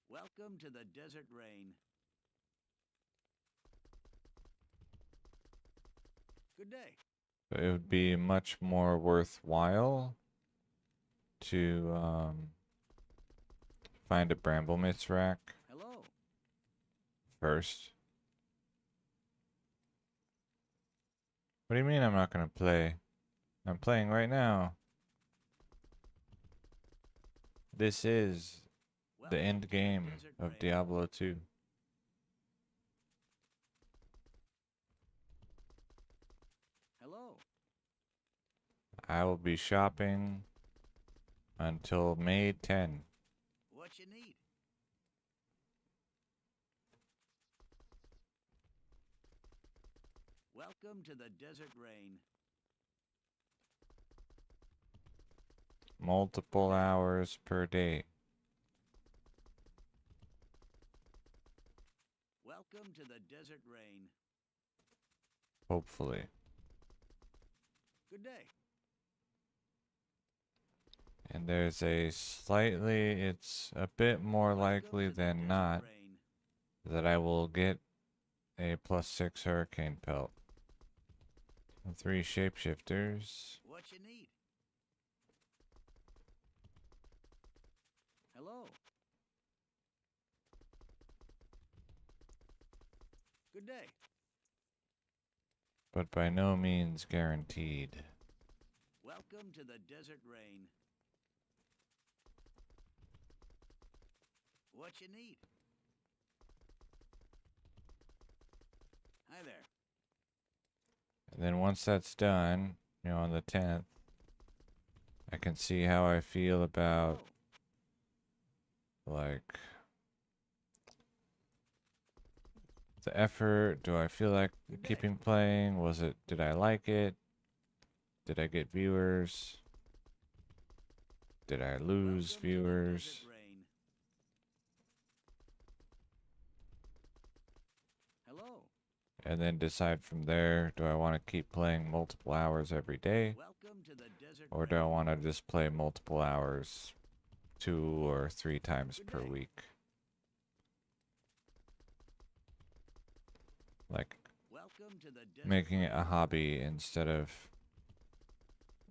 Welcome to the desert rain. Good day. So it would be much more worthwhile to find a Bramble Mist rack Hello. first. What do you mean I'm not gonna play? I'm playing right now. This is the Welcome end to game desert of rain. Diablo 2. Hello. I will be shopping until May 10. What you need? Welcome to the desert rain. Multiple hours per day. Welcome to the desert rain. Hopefully. Good day. And there's it's a bit more likely Welcome to the than desert not rain. that I will get a +6 hurricane pelt. 3 shapeshifters. What you need? Hello. Good day. But by no means guaranteed. Welcome to the desert rain. What you need? Hi there. And then once that's done, on the 10th, I can see how I feel about, like, the effort. Do I feel like Good day. keeping playing? Did I like it? Did I get viewers? Did I lose Welcome to the viewers? desert rain. Hello. And then decide from there, do I want to keep playing multiple hours every day? Welcome to the desert Or do I rain. want to just play multiple hours 2 or 3 times Good per day. week? Like, Welcome to the desert making it a rain. hobby instead of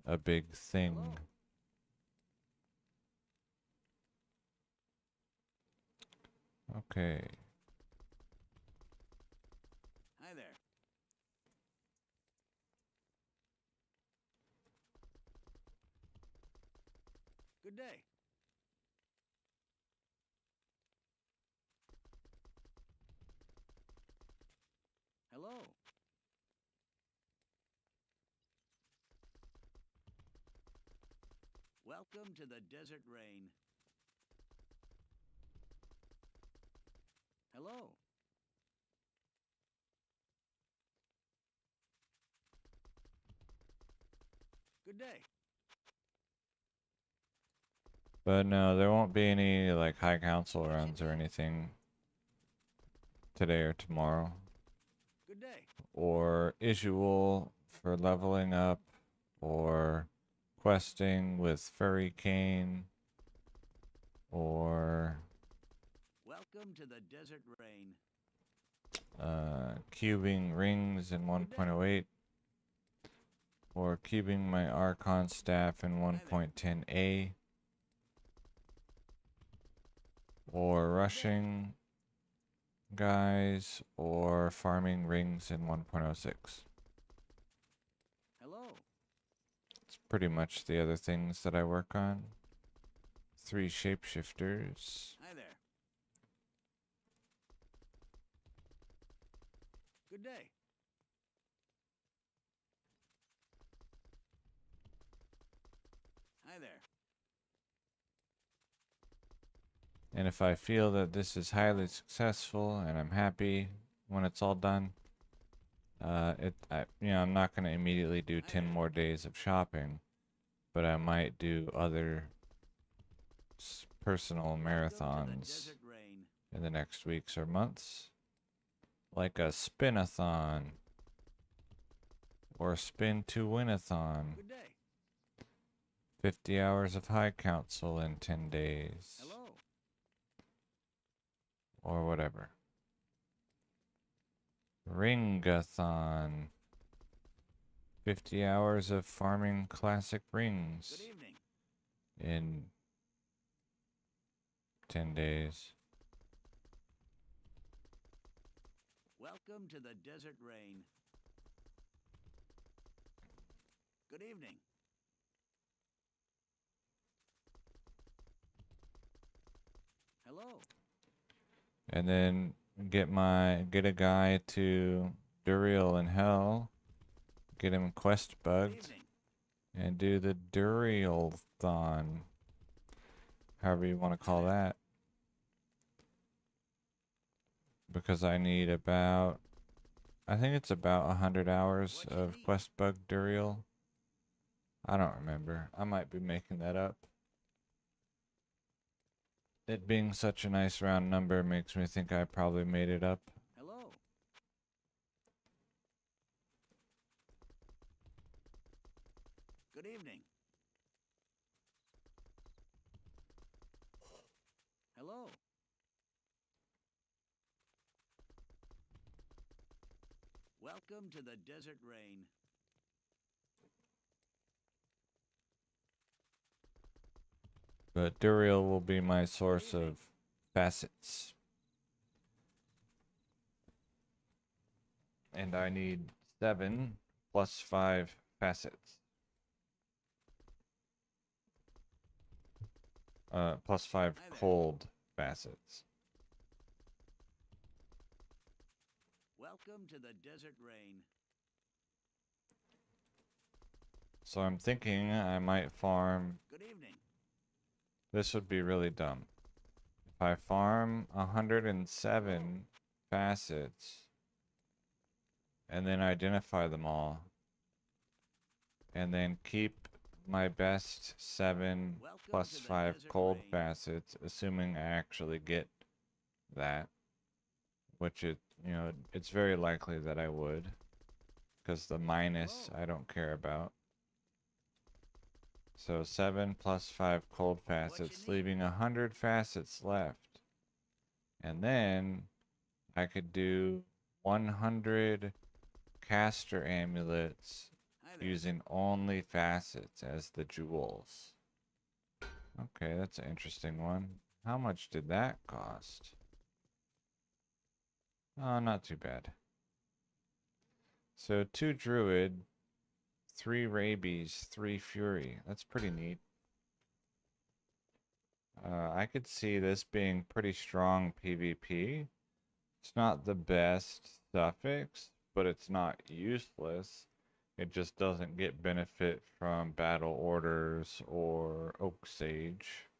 a big thing. Hello. Okay. Hi there. Good day. Hello. Welcome to the desert rain. Hello. Good day. But no, there won't be any like high council What you runs or need? anything today or tomorrow. Good day. Or Isual for leveling up, or questing with Furry Cane, or Welcome to the Desert Rain. cubing rings in 1.08, or cubing my Archon staff in 1.10a, or rushing guys, or farming rings in 1.06. Hello. It's pretty much the other things that I work on. 3 shapeshifters. Hi there. Good day. Hi there. And if I feel that this is highly successful and I'm happy when it's all done, I'm not going to immediately do 10 more days of shopping, but I might do other personal Welcome to the marathons Desert Rain. in the next weeks or months, like a spin-a-thon or spin to win-a-thon. Good day. 50 hours of high council in 10 days, Hello. or whatever. Ringathon. 50 hours of farming classic Good rings evening. in 10 days. Welcome to the Desert Rain. Good evening. Hello. And then get a guy to Duriel in Hell, get him quest Good bugged, evening. and do the Duriel-thon, however you want to call that. Because I need I think it's about 100 hours What you of need? quest bug Duriel. I don't remember. I might be making that up. It being such a nice round number makes me think I probably made it up. Hello. Good evening. Hello. Welcome to the Desert Rain. But Duriel will be my source evening. of facets. And I need 7 plus 5 facets. Plus 5 Hi there. cold facets. Welcome to the Desert Rain. So I'm thinking I might farm. Good evening. This would be really dumb. If I farm 107 facets and then identify them all, and then keep my best 7 Welcome plus to the 5 Desert cold Rain. facets, assuming I actually get that, which it's very likely that I would, because the minus Hello. I don't care about. So 7 plus 5 cold facets, need? leaving 100 facets left. And then I could do 100 caster amulets Hi there. using only facets as the jewels. Okay, that's an interesting one. How much did that cost? Oh, not too bad. So 2 druid, 3 rabies, 3 fury. That's pretty neat. I could see this being pretty strong PvP. It's not the best suffix, but it's not useless. It just doesn't get benefit from battle orders or oak sage.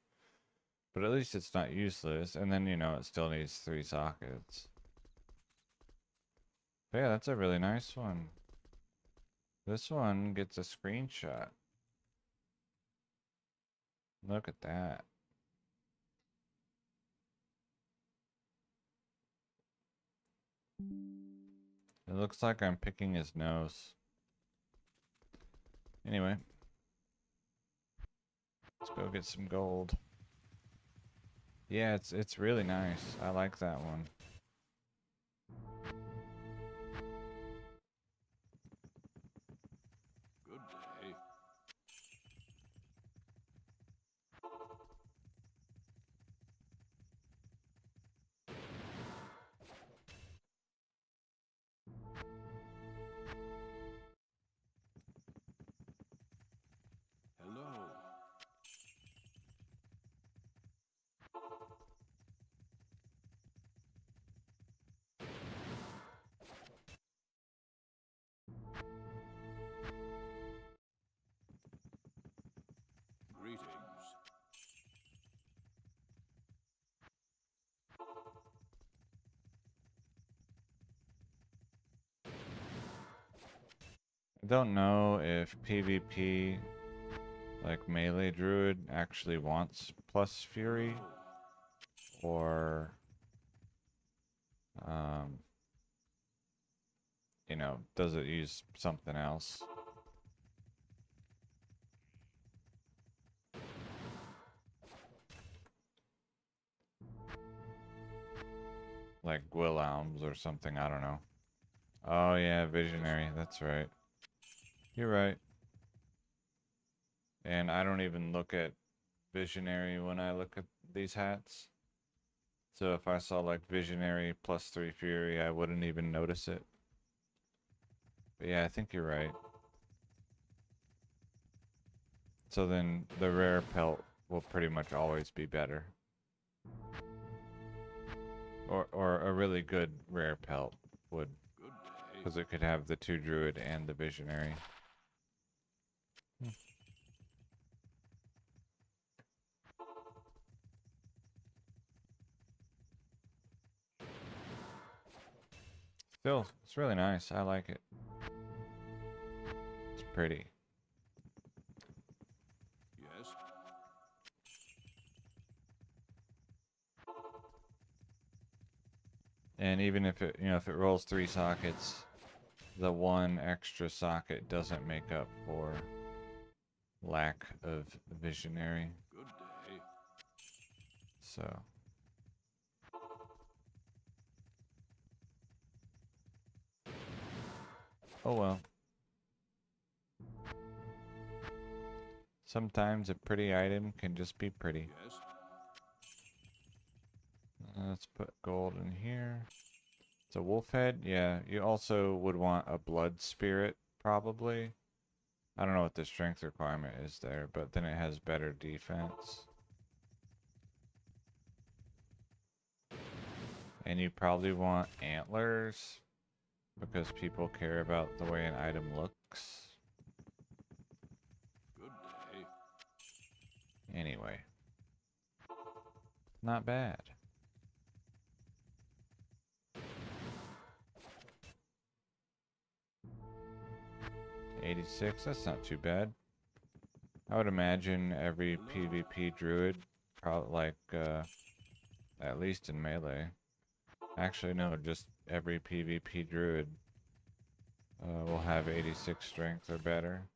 But at least it's not useless, and then it still needs 3 sockets. But yeah, that's a really nice one. This one gets a screenshot. Look at that. It looks like I'm picking his nose. Anyway, let's go get some gold. Yeah, it's really nice. I like that one. Good day. Hello. Greetings. I don't know if PvP, like melee druid, actually wants plus fury, Hello. or you know, does it use something else? Like Gwillelms or something, I don't know. Oh yeah, visionary, that's right. You're right. And I don't even look at visionary when I look at these hats. So if I saw like visionary plus 3 fury, I wouldn't even notice it. But yeah, I think you're right. So then the rare pelt will pretty much always be better. Or a really good rare pelt would, Good day. because it could have the 2 druid and the visionary. Still, it's really nice. I like it. It's pretty. Yes. And even if it, you know, if it rolls 3 sockets, the 1 extra socket doesn't make up for lack of visionary. Good day. So oh well. Sometimes a pretty item can just be pretty. Yes. Let's put gold in here. It's a wolf head. Yeah, you also would want a blood spirit, probably. I don't know what the strength requirement is there, but then it has better defense. And you probably want antlers, because people care about the way an item looks. Good day. Anyway. Not bad. 86, that's not too bad. I would imagine every PvP druid, probably like, at least in melee. Actually, no, just every PvP druid will have 86 strength or better.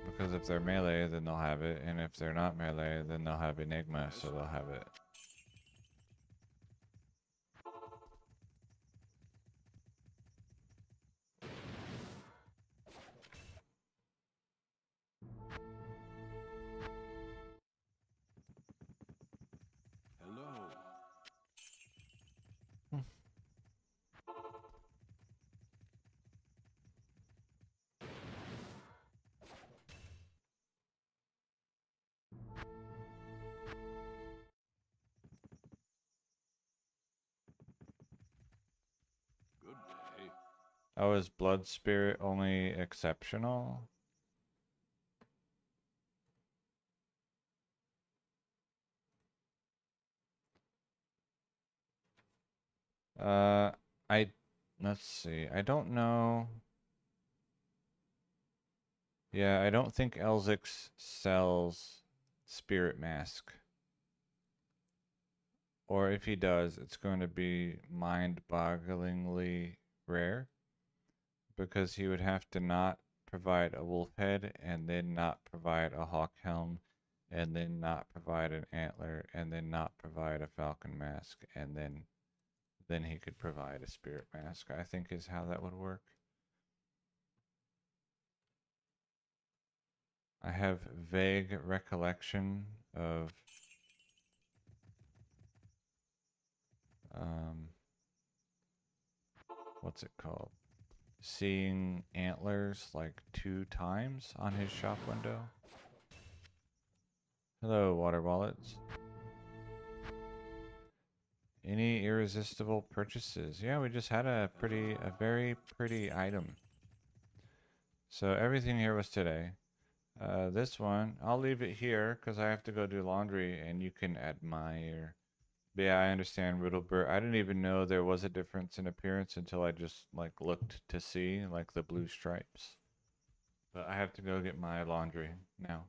Because if they're melee, then they'll have it, and if they're not melee, then they'll have Enigma, so they'll have it. Hello. Good day. Oh, is Blood Spirit only exceptional? Uh, I, let's see, I don't know. Yeah, I don't think Elzix sells Spirit Mask. Or if he does, it's going to be mind-bogglingly rare because he would have to not provide a wolf head and then not provide a hawk helm and then not provide an antler and then not provide a falcon mask and then he could provide a spirit mask, I think is how that would work. I have vague recollection of um, what's it called? Seeing antlers like 2 times on his shop window. Hello, water wallets. Any irresistible purchases? Yeah, we just had a very pretty item. So everything here was today. This one, I'll leave it here because I have to go do laundry and you can admire. But yeah, I understand Riddlebur. I didn't even know there was a difference in appearance until I just like looked to see like the blue stripes. But I have to go get my laundry now.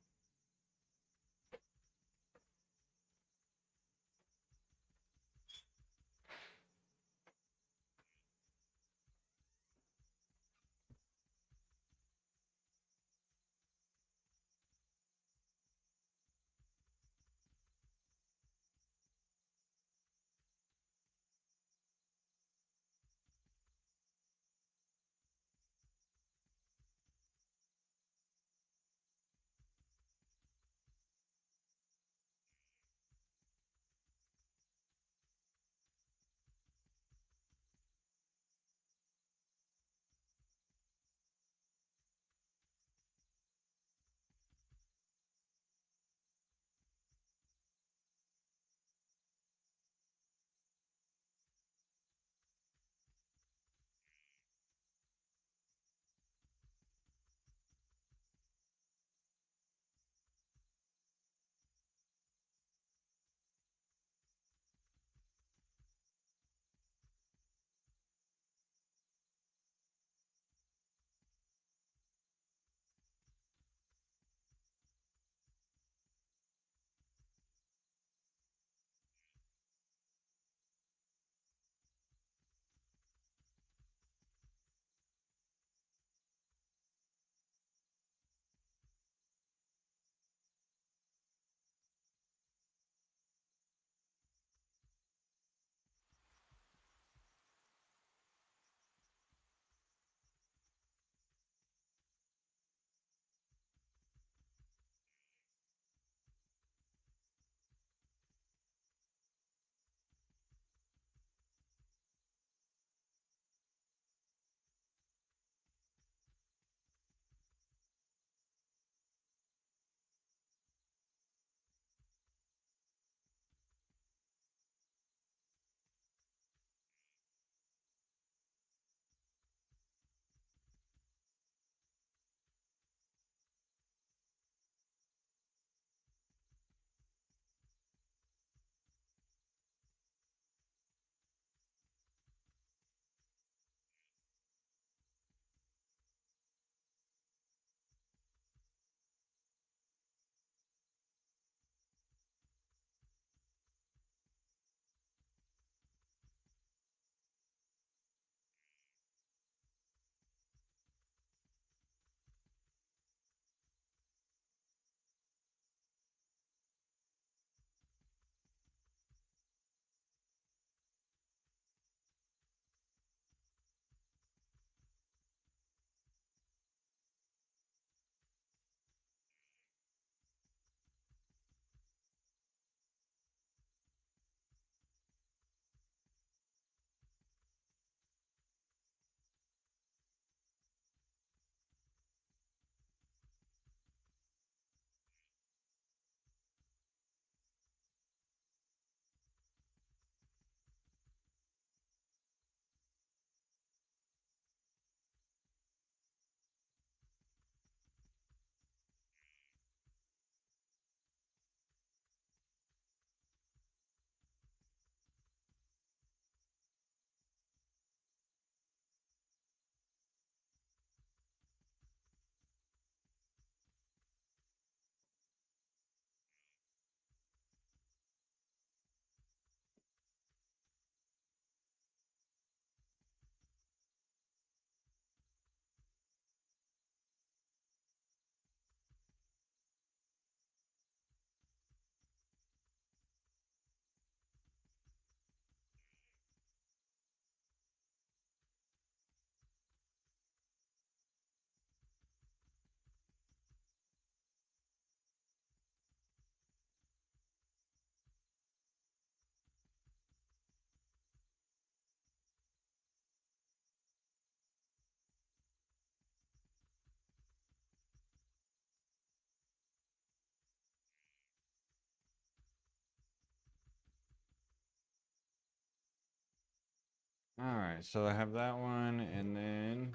Alright, so I have that one, and then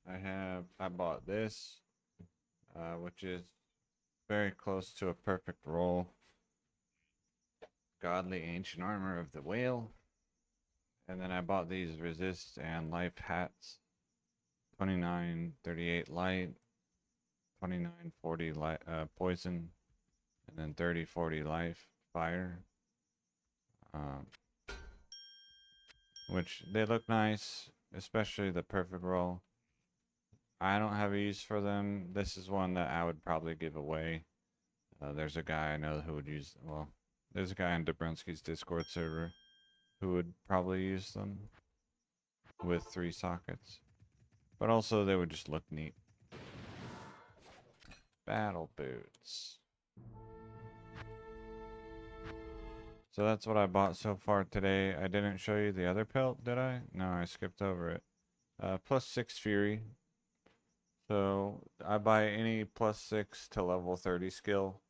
I bought this, which is very close to a perfect roll. Godly Ancient Armor of the Whale. And then I bought these resist and life hats. 2938 light, 2940 light, poison, and then 3040 life fire. Um, which they look nice, especially the perfect roll. I don't have a use for them. This is one that I would probably give away. There's a guy I know who would use, well, there's a guy in Dobrunski's Discord server who would probably use them with 3 sockets. But also they would just look neat. Battle boots. So that's what I bought so far today. I didn't show you the other pelt, did I? No, I skipped over it. Plus 6 Fury. So I buy any plus 6 to level 30 skill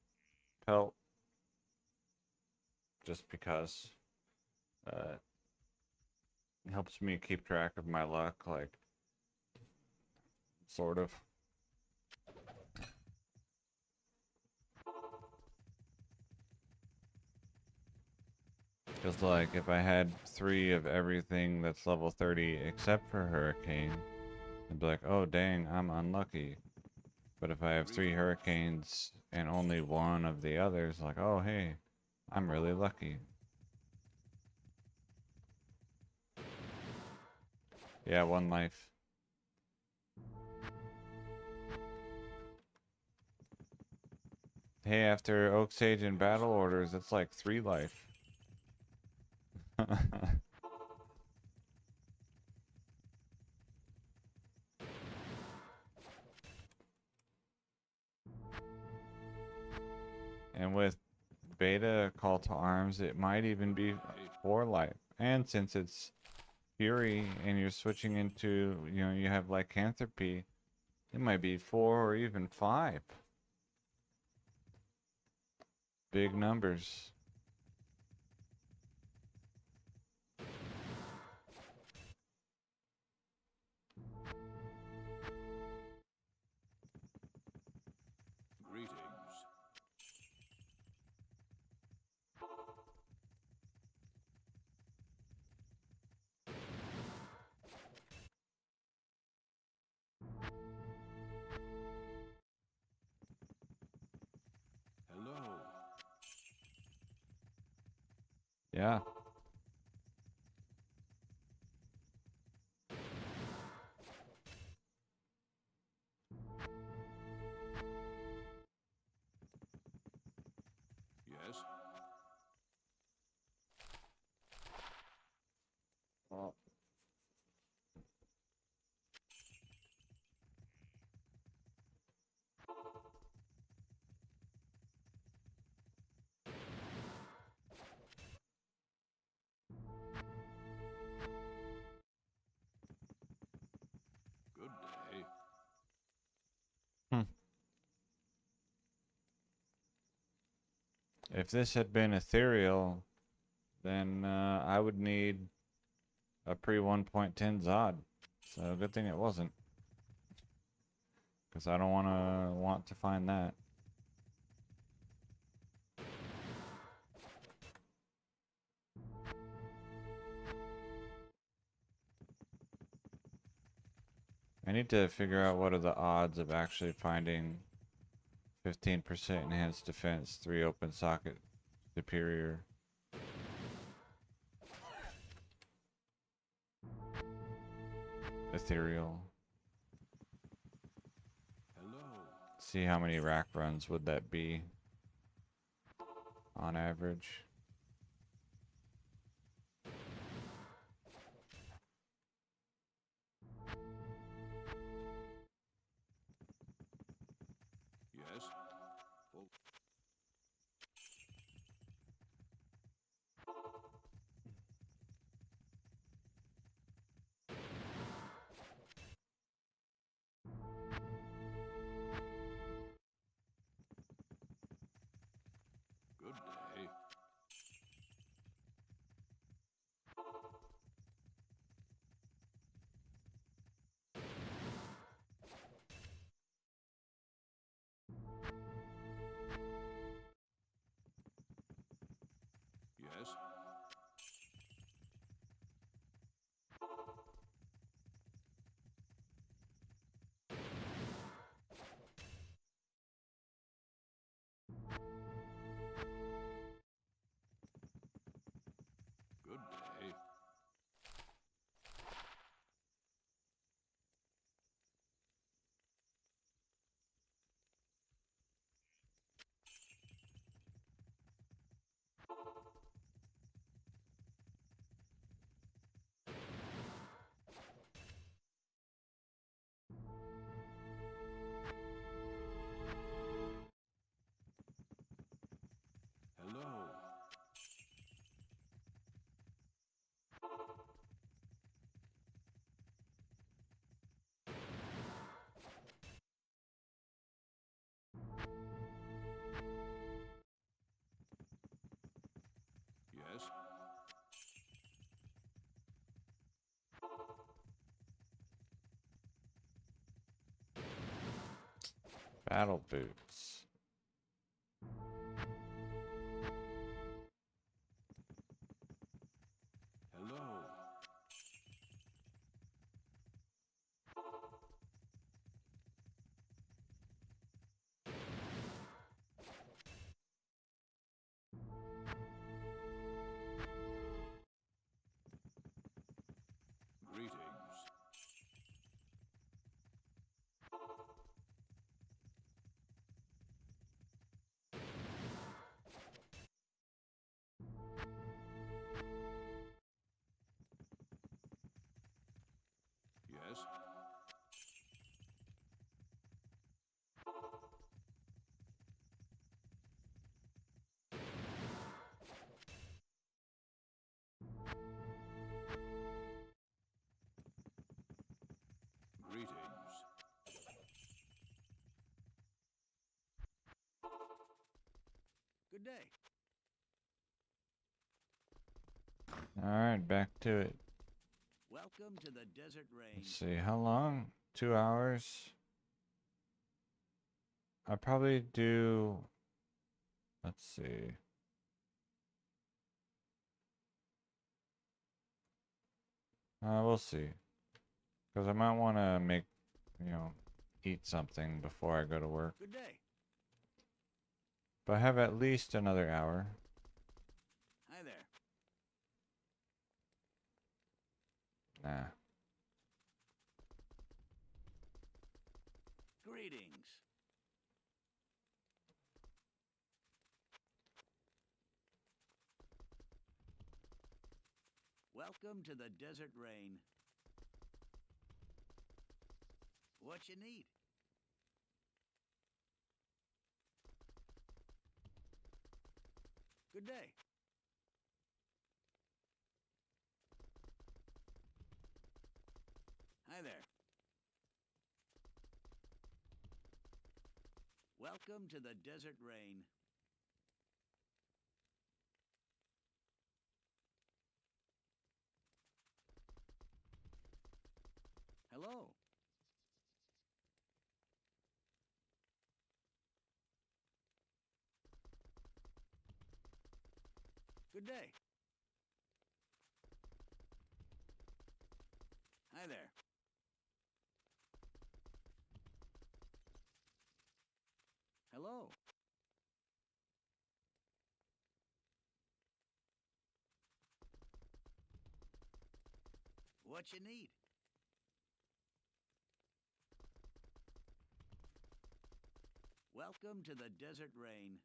pelt. Just because it helps me keep track of my luck, like, sort of. Because, like, if I had 3 of everything that's level 30 except for Hurricane, I'd be like, oh dang, I'm unlucky. But if I have 3 Hurricanes and only 1 of the others, like, oh hey, I'm really lucky. Yeah, 1 life. Hey, after Oak Sage and Battle Orders, it's like 3 life. And with Beta Call to Arms, it might even be 4 life. And since it's Fury and you're switching into, you have Lycanthropy, it might be 4 or even 5. Big numbers. Greetings. Hello. Yeah. Yes. Well, Good day. if this had been ethereal, then I would need a pre 1.10 Zod. So good thing it wasn't. Because I don't want to find that. I need to figure out what are the odds of actually finding 15% enhanced defense, 3 open socket superior. Ethereal. Hello. See how many rack runs would that be on average. Yes. Full. Good day. Battle boots. Hello. Greetings. Yes. Greetings. Good day. Alright, back to it. Welcome to the desert rain. Let's see, how long? 2 hours? I probably do. Let's see. We'll see. Because I might want to make, eat something before I go to work. Good day. But I have at least another hour. Hi there. Nah. Greetings. Welcome to the desert rain. What you need? Good day. Hi there. Welcome to the desert rain. Hello. Good day. Hi there. Hello. What you need? Welcome to the desert rain.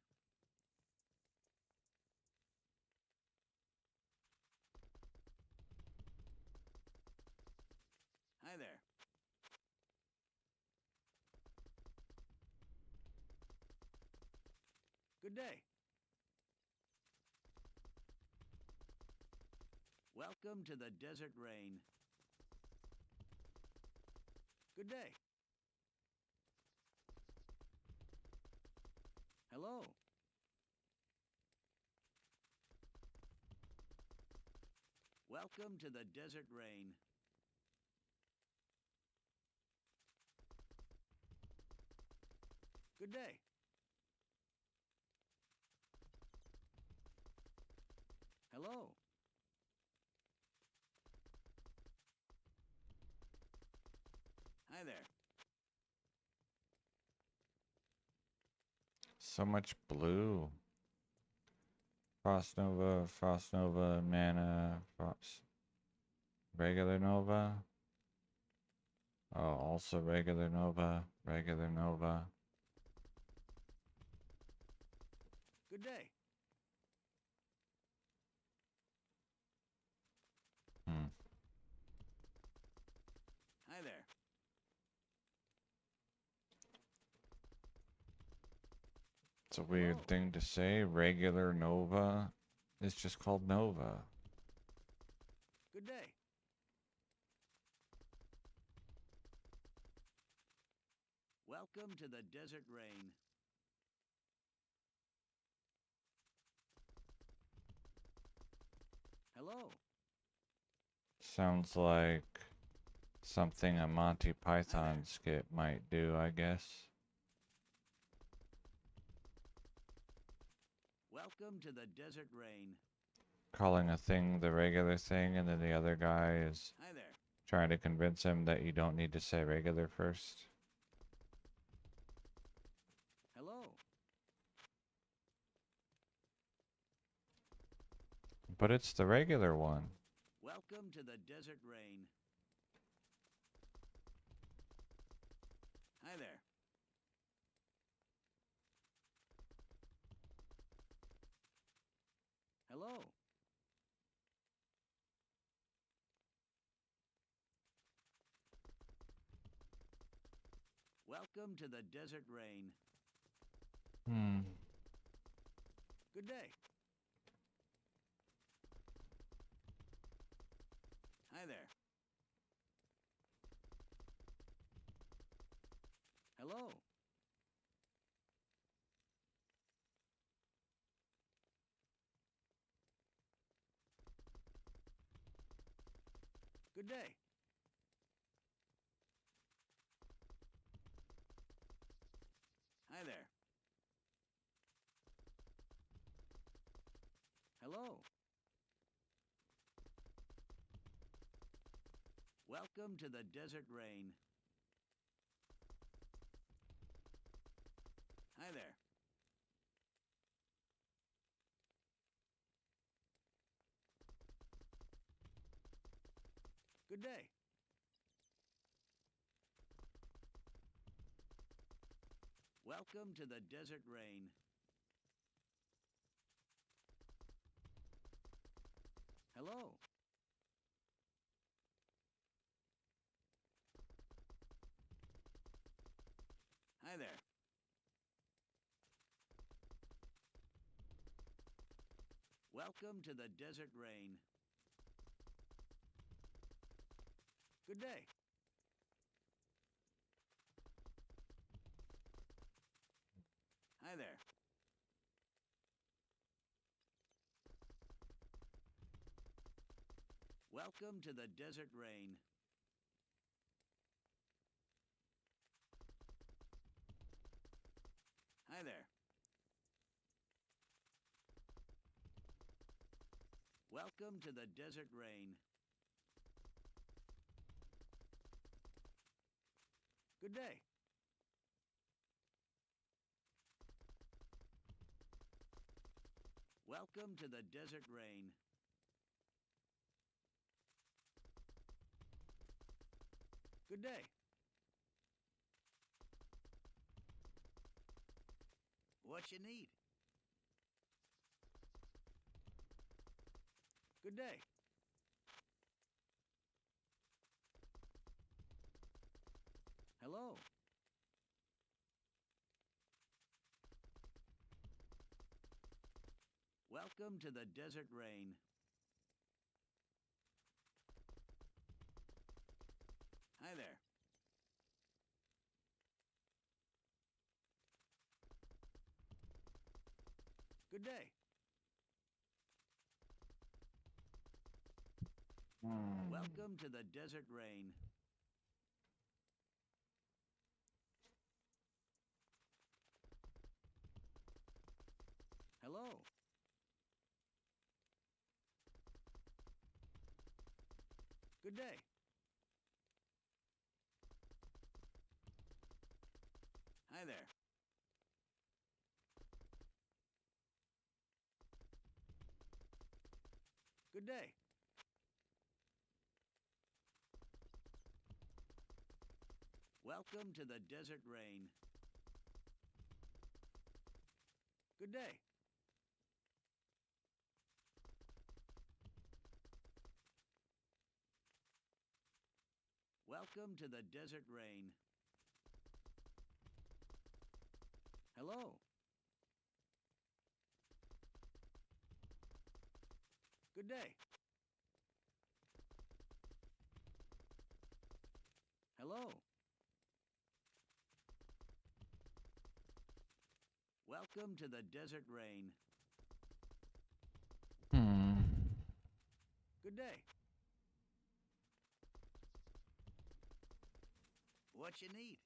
Hi there. Good day. Welcome to the desert rain. Good day. Hello. Welcome to the desert rain. Good day. Hello. Hi there. So much blue. Frost Nova, Mana, Frost. Regular Nova. Oh, also regular Nova. Good day. Hmm. Hi there. It's a weird Hello. thing to say. Regular Nova. It's just called Nova. Good day. Welcome to the desert rain. Hello. Sounds like something a Monty Python skit might do, I guess. Welcome to the desert rain. calling a thing the regular thing, and then the other guy is Hi there. trying to convince him that you don't need to say regular first. Hello. But it's the regular one. Welcome to the desert rain. Hi there. Hello. Welcome to the desert rain. Good day. Hi there. Hello. Good day. Hi there. Hello. Welcome to the desert rain. Hi there. Good day. Welcome to the desert rain. Hello. Hi there. Welcome to the desert rain. Good day. Hi there. Welcome to the desert rain. Hi there. Welcome to the desert rain. Good day. Welcome to the desert rain. Good day. What you need? Good day. Hello. Welcome to the desert rain. Hi there. Good day. Welcome to the desert rain. Hello. Good day. Hi there. Good day. Welcome to the desert rain. Good day. Welcome to the desert rain. Hello. Good day. Hello. Welcome to the desert rain. Good day. What you need?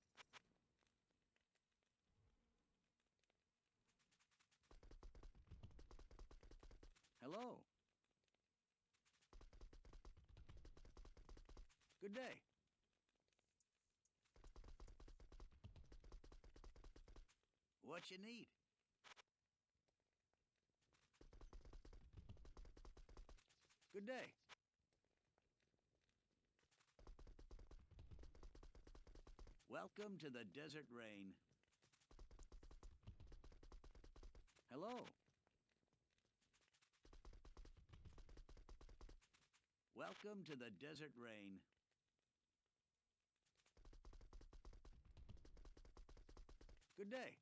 Good day. What you need? Good day. Welcome to the desert rain. Hello. Welcome to the desert rain. Good day.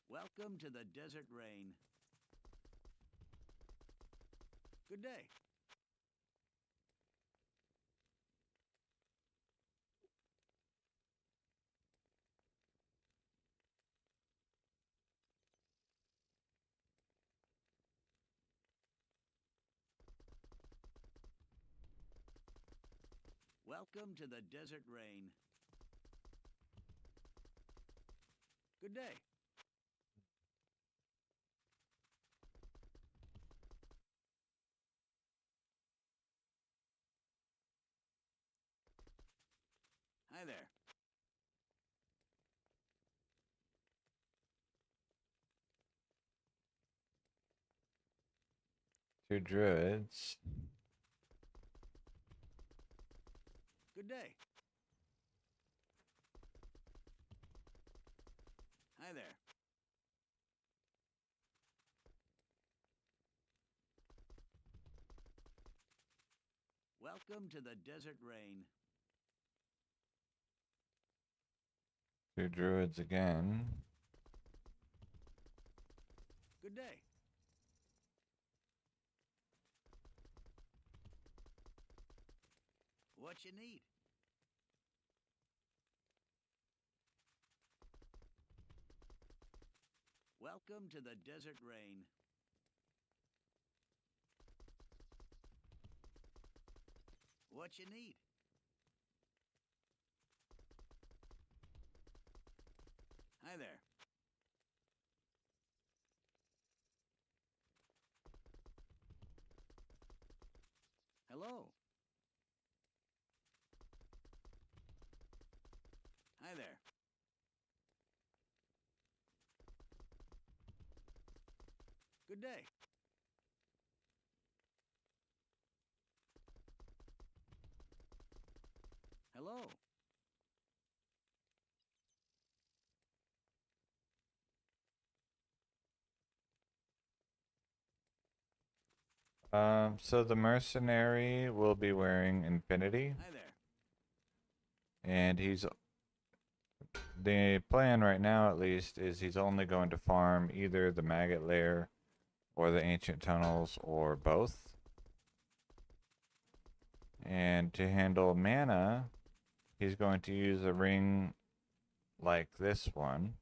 Welcome to the desert rain. Good day. Welcome to the desert rain. Good day. Hi there. Two druids. Good day. Hi there. Welcome to the desert rain. Two druids again. Good day. What you need? Welcome to the desert rain. What you need? Hi there. Hello. Hi there. Good day. Hello. So the mercenary will be wearing Infinity, Hi there. and the plan right now at least is he's only going to farm either the maggot lair or the ancient tunnels or both. And to handle mana, he's going to use a ring like this one,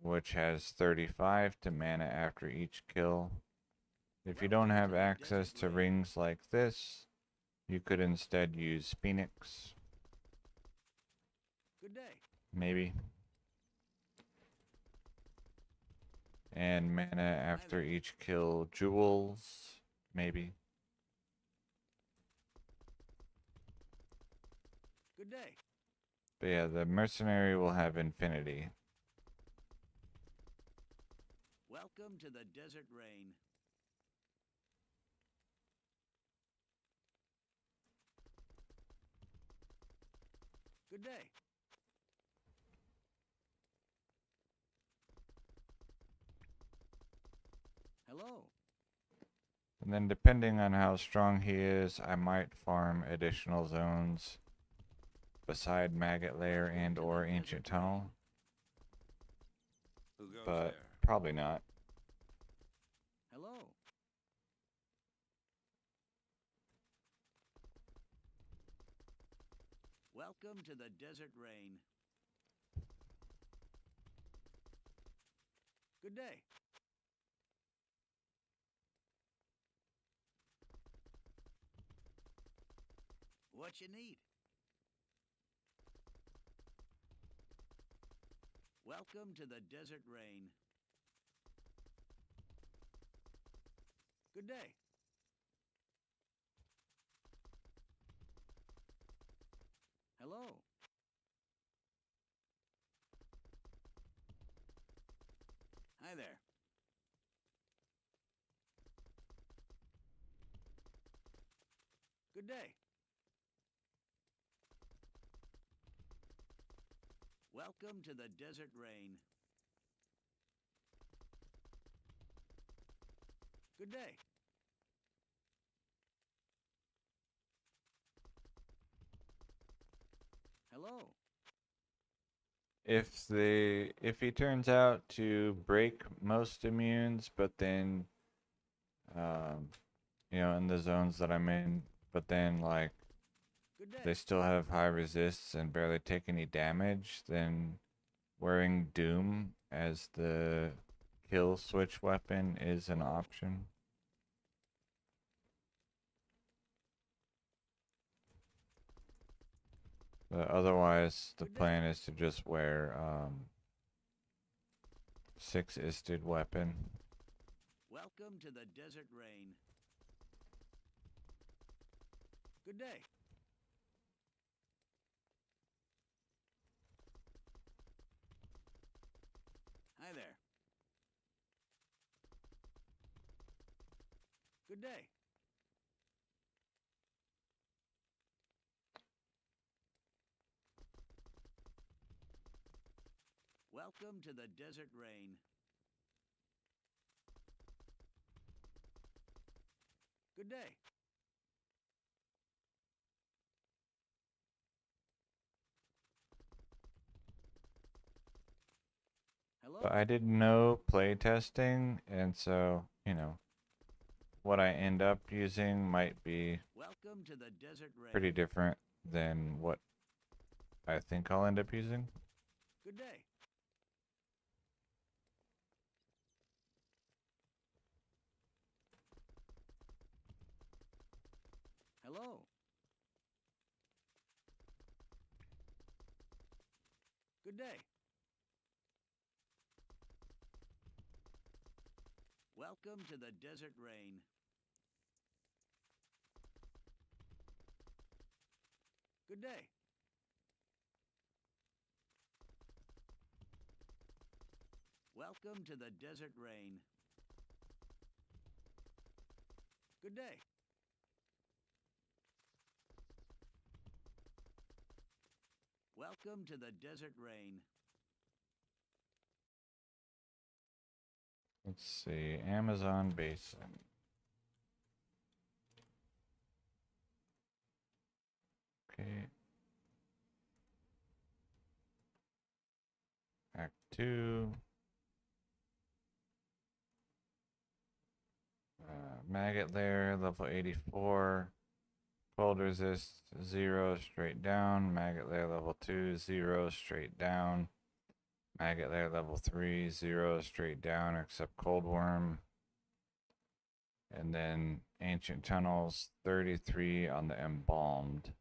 which has 35 to mana after each kill. If you don't have access to rings like this, you could instead use Phoenix. Good day. Maybe. And mana after each kill, jewels, maybe. Good day. But yeah, the mercenary will have Infinity. Welcome to the desert rain. Good day. Hello. And then depending on how strong he is, I might farm additional zones beside Maggot Lair and or Ancient Tunnel. Who goes But there? probably not. Hello. Welcome to the desert rain. Good day. What you need? Welcome to the desert rain. Good day. Hello. Hi there. Good day. Welcome to the desert rain. Good day. Hello. If he turns out to break most immunes, but then um, in the zones that I'm in, but then like Good day. they still have high resists and barely take any damage, then wearing Doom as the kill switch weapon is an option. But otherwise, the Good day. plan is to just wear 6-isted weapon. Welcome to the desert rain. Good day. Hi there. Good day. Welcome to the desert rain. Good day. Hello. But I did no playtesting, and so, what I end up using might be Welcome to the desert rain. pretty different than what I think I'll end up using. Good day. Hello. Good day. Welcome to the desert rain. Good day. Welcome to the desert rain. Good day. Welcome to the desert rain. Let's see, Amazon Basin. Okay. Act 2. Maggot layer, level 84. Cold resist, 0 straight down. Maggot layer level 2, 0 straight down. Maggot layer level 3, 0 straight down except cold worm. And then ancient tunnels, 33 on the embalmed.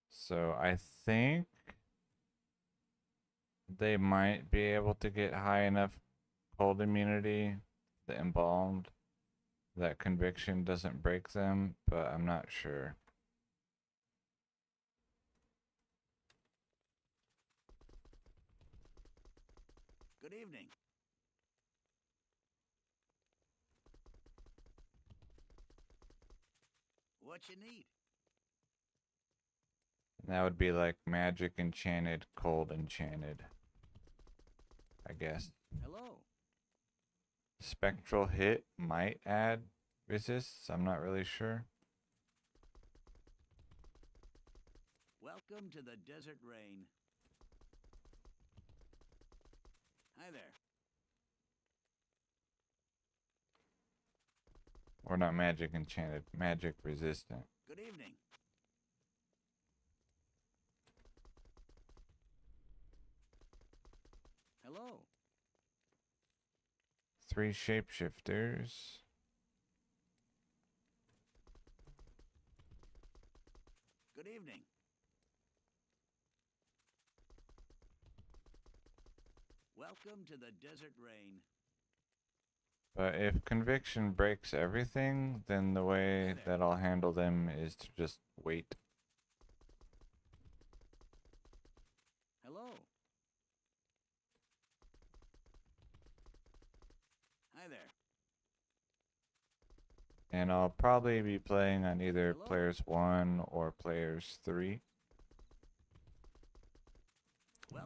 So I think they might be able to get high enough cold immunity, the embalmed, that conviction doesn't break them, but I'm not sure. Good evening. What you need? That would be like magic enchanted, cold enchanted, I guess. Hello. Spectral hit might add resists, I'm not really sure. Welcome to the desert rain. Hi there. Or not magic enchanted, magic resistant. Good evening. Hello. 3 shapeshifters. Good evening. Welcome to the desert rain. But if conviction breaks everything, then the way that I'll handle them is to just wait. Hello. Hi there. And I'll probably be playing on either Hello. players 1 or players 3.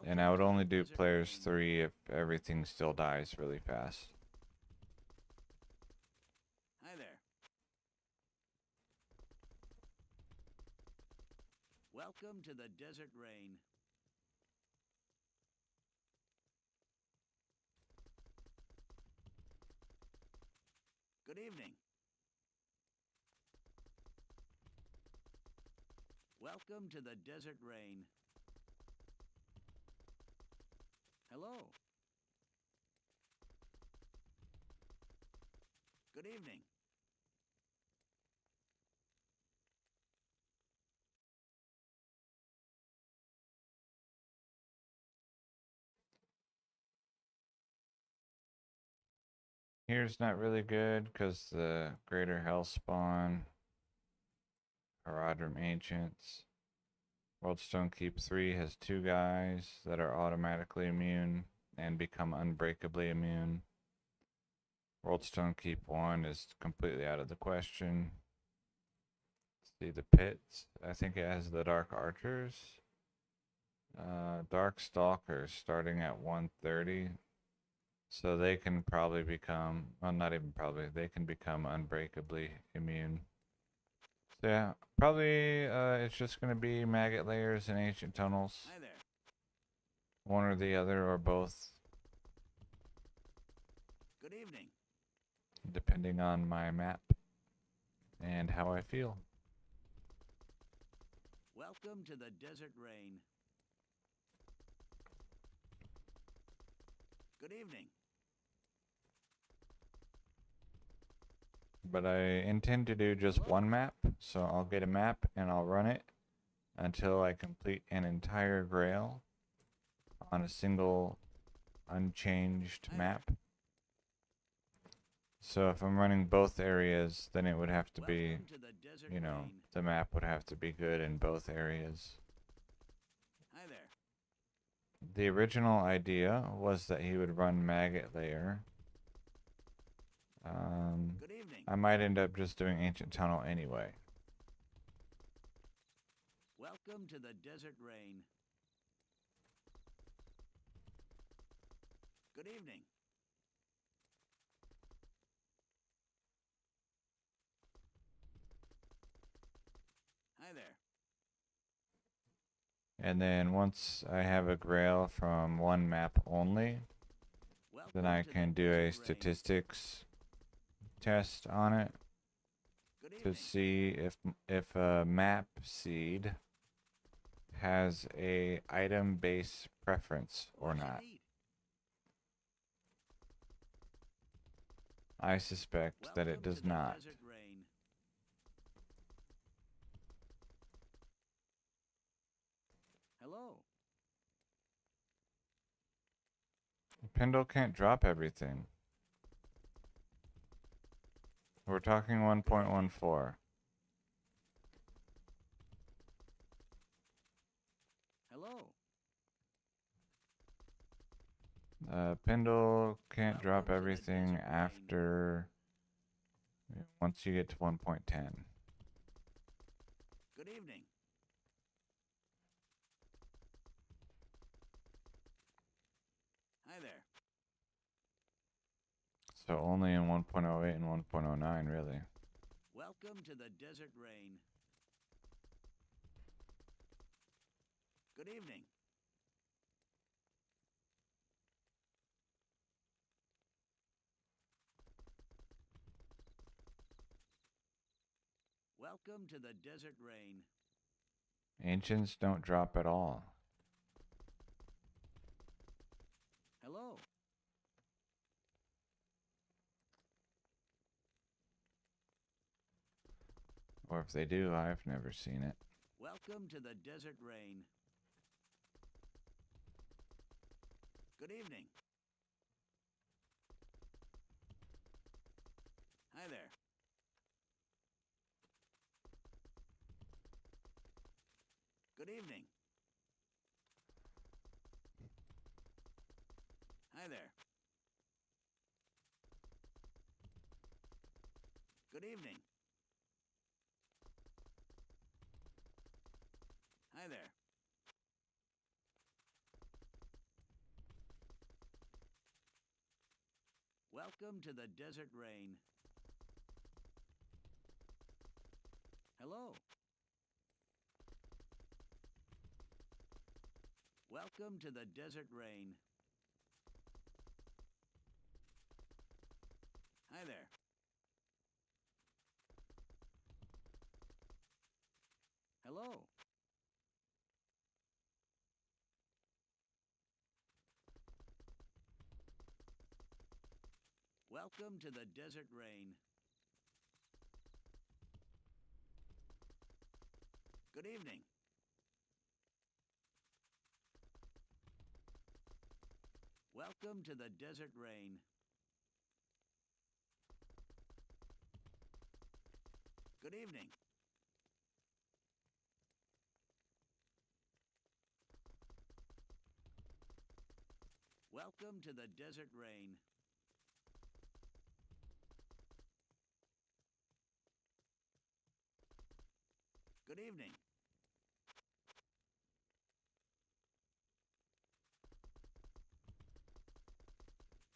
And I would Welcome to only the do desert players rain. 3 if everything still dies really fast. Hi there. Welcome to the desert rain. Good evening. Welcome to the desert rain. Hello. Good evening. Here's not really good because the greater hell spawn, Haradrim Ancients. Worldstone Keep 3 has 2 guys that are automatically immune and become unbreakably immune. Worldstone Keep 1 is completely out of the question. See the pits. I think it has the Dark Archers. Dark Stalkers starting at 130. So they can probably become, well, not even probably, they can become unbreakably immune. So yeah, probably it's just going to be maggot layers and ancient tunnels. Hi there. One or the other or both, Good evening. depending on my map and how I feel. Welcome to the desert rain. Good evening. But I intend to do just one map, so I'll get a map and I'll run it until I complete an entire grail on a single unchanged map. So if I'm running both areas, then it would have to be, Welcome to the desert you know, rain. the map would have to be good in both areas. Hi there. The original idea was that he would run Maggot Layer. Good evening. I might end up just doing Ancient Tunnel anyway. Welcome to the desert rain. Good evening. Hi there. And then once I have a grail from one map only, then I can do a statistics test on it to see if a map seed has a item base preference or not. I suspect that it does not. Hello. Pendle can't drop everything. We're talking 1.14. Hello. Pendle can't drop everything after once you get to 1.10. Good evening. Hi there. So only in 1.08 and 1.09 really. Welcome to the desert rain. Good evening. Welcome to the desert rain. Ancients don't drop at all. Hello. Or if they do, I've never seen it. Welcome to the desert rain. Good evening. Hi there. Good evening. Hi there. Good evening. Hi there. Welcome to the desert rain. Hello. Welcome to the desert rain. Hi there. Hello. Welcome to the desert rain. Good evening. Welcome to the desert rain. Good evening. Welcome to the desert rain. Good evening.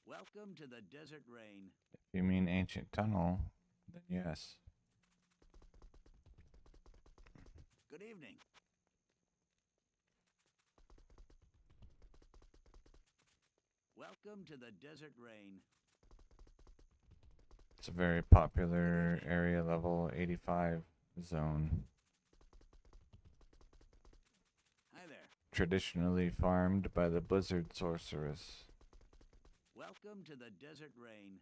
Welcome to the desert rain. If you mean ancient tunnel, then yes. Good evening. Welcome to the desert rain. It's a very popular area level 85 zone. Hi there. Traditionally farmed by the Blizzard Sorceress. Welcome to the desert rain.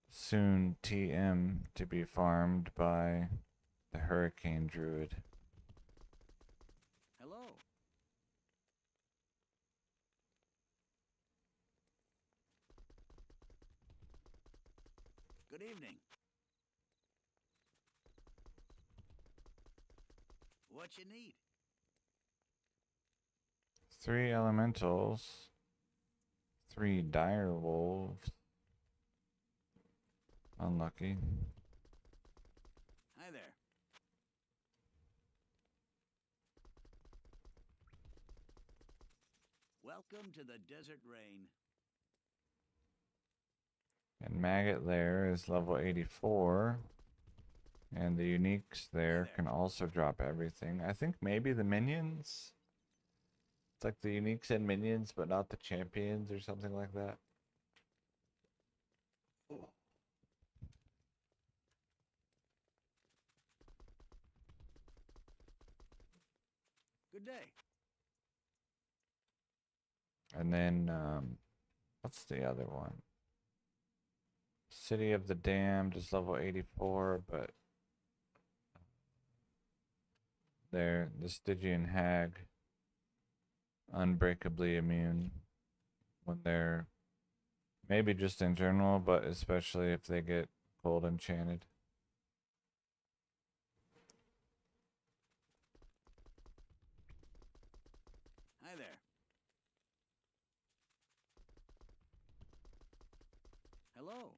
Soon TM to be farmed by the Hurricane Druid. Hello. Good evening. What you need? 3 elementals. 3 dire wolves. Unlucky. Hi there. Welcome to the desert rain. And Maggot Lair is level 84. And the uniques there can also drop everything. I think maybe the minions. It's like the uniques and minions, but not the champions or something like that. Good day. And then, what's the other one? City of the Damned is level 84, but they're the Stygian Hag, unbreakably immune when they're maybe just in general, but especially if they get cold enchanted. Hi there. Hello.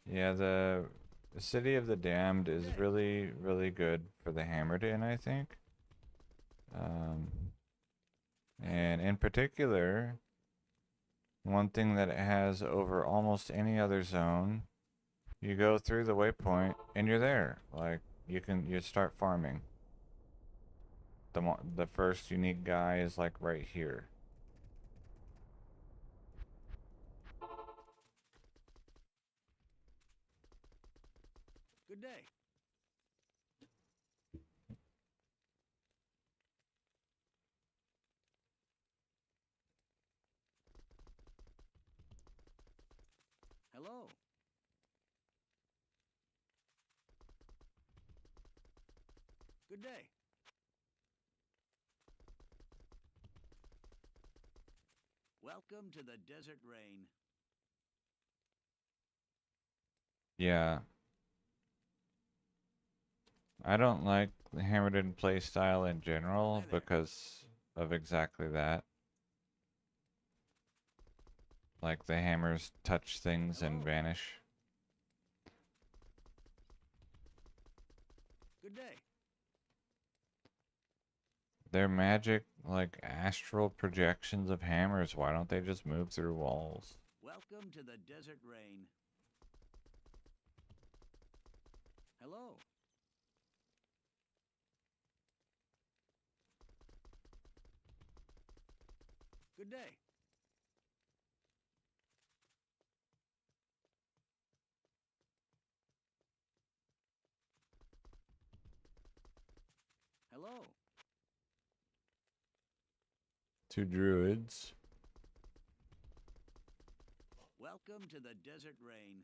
Yeah, the City of the Damned is really, really good for the Hammered In, I think. And in particular, one thing that it has over almost any other zone, you go through the waypoint and you're there. Like you start farming. The first unique guy is like right here. Good day. Hello. Good day. Welcome to the desert rain. Yeah. I don't like the hammered in play style in general Hi there. because of exactly that. Like the hammers touch things and Hello. vanish. Good day. They're magic, like astral projections of hammers. Why don't they just move through walls? Welcome to the desert rain. Hello. Good day. Hello. Two druids. Welcome to the desert rain.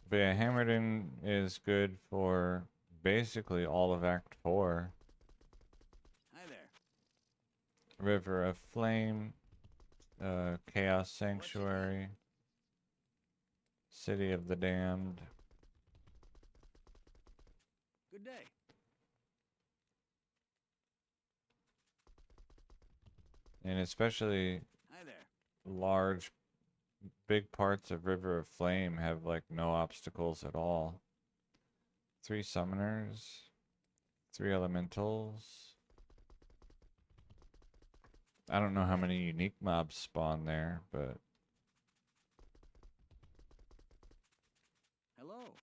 But yeah, hammered in is good for basically all of Act 4. Hi there. River of Flame, Chaos What you need? Sanctuary, City of the Damned. Good day. And especially Hi there. large, big parts of River of Flame have like no obstacles at all. 3 summoners, 3 elementals. I don't know how many unique mobs spawn there, but Hello.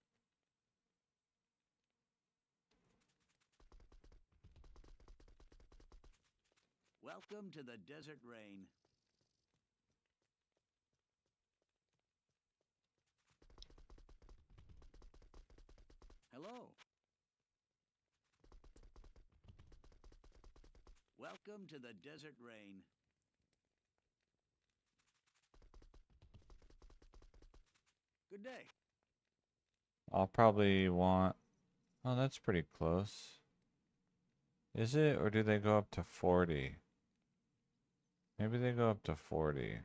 Welcome to the desert rain. Hello. Welcome to the desert rain. Good day. I'll probably want... Oh, that's pretty close. Is it, or do they go up to 40? Maybe they go up to 40.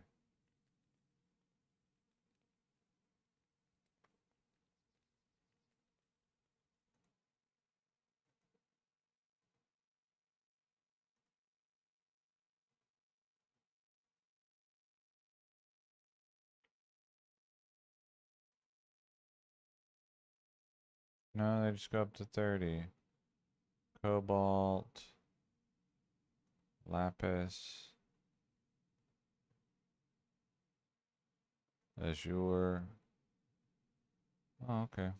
No, they just go up to 30. Cobalt, Lapis, Azure. Oh, okay.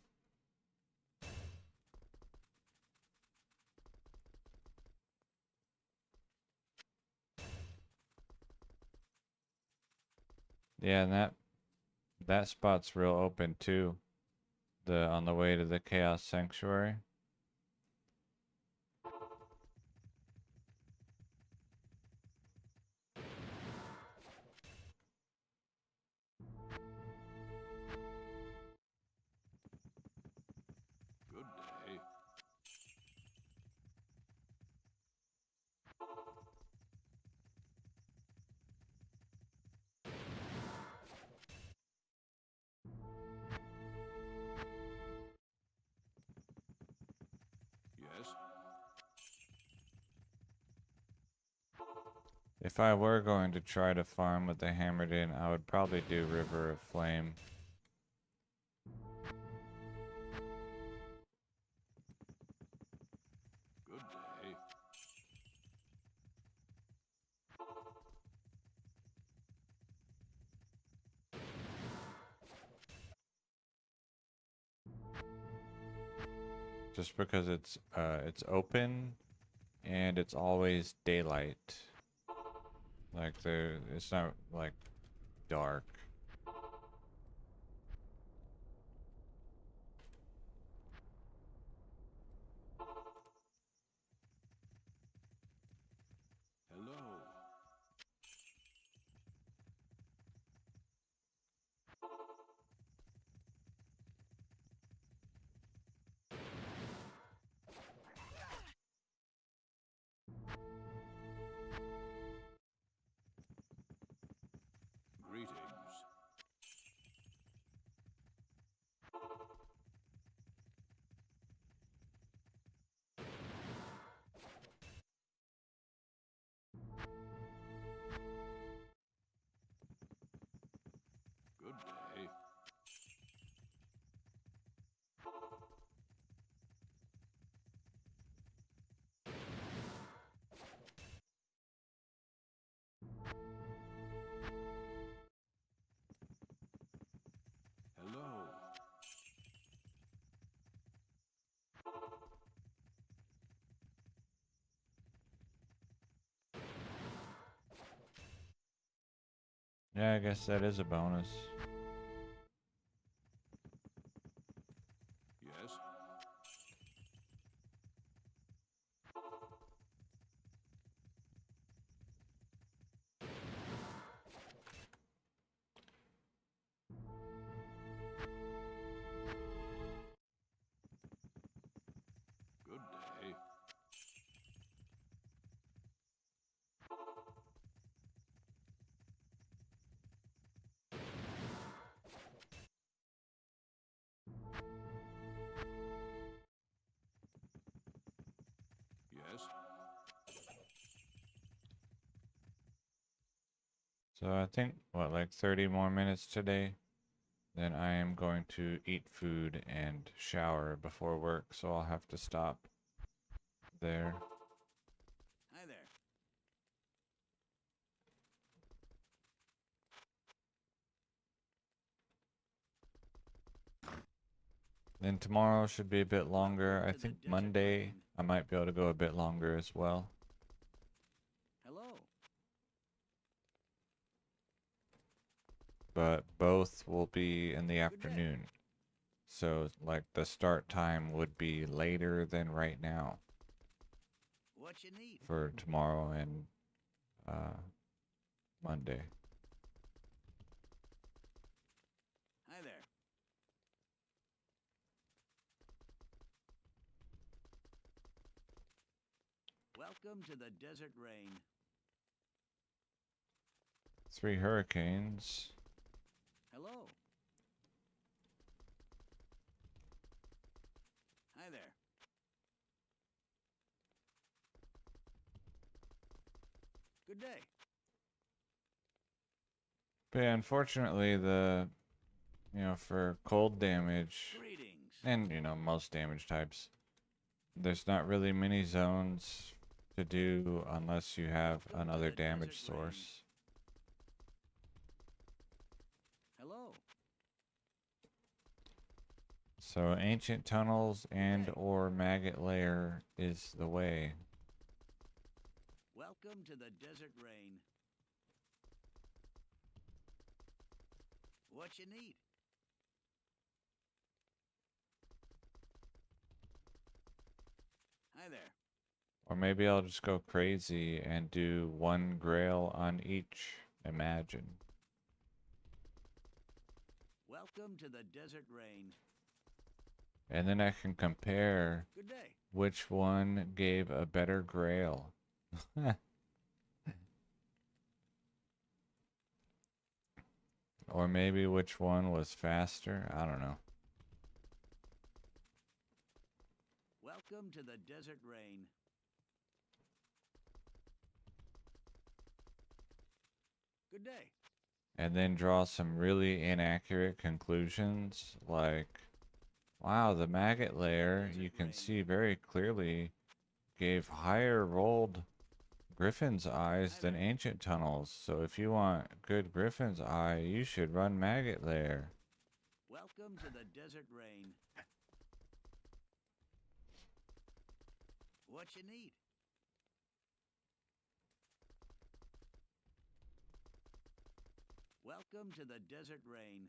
Yeah, and that spot's real open too. The on the way to the Chaos Sanctuary. Good day. Yes. If I were going to try to farm with the Hammered In, I would probably do River of Flame. Good day. Just because it's open and it's always daylight. Like it's not like dark. Hello. Yeah, I guess that is a bonus. Yes. Good day. Yes. So I think, what, like 30 more minutes today? Then I am going to eat food and shower before work, so I'll have to stop there. Hi there. Then tomorrow should be a bit longer. Welcome I to the think desert Monday rain. I might be able to go a bit longer as well. Hello. But both will be in the Good day. afternoon. So, like, the start time would be later than right now What you need? for tomorrow and uh, Monday. Hi there. Welcome to the desert rain. 3 hurricanes. Hello. Hi there. Good day. But yeah, unfortunately, for cold damage, Greetings. and, most damage types, there's not really many zones to do unless you have Welcome to another the damage desert rain. source. Hello. So ancient tunnels and day. or maggot lair is the way. Welcome to the desert rain. What you need? Hi there. Or maybe I'll just go crazy and do 1 grail on each. Imagine. Welcome to the desert rain. And then I can compare Good day. which one gave a better grail. Or maybe which one was faster. I don't know. Welcome to the desert rain. Good day. And then draw some really inaccurate conclusions like, wow, the maggot layer, you can see very clearly, gave higher rolled Griffin's eyes than ancient tunnels. So if you want good Griffin's eye, you should run maggot layer. Welcome to the desert rain. What you need? Welcome to the desert rain.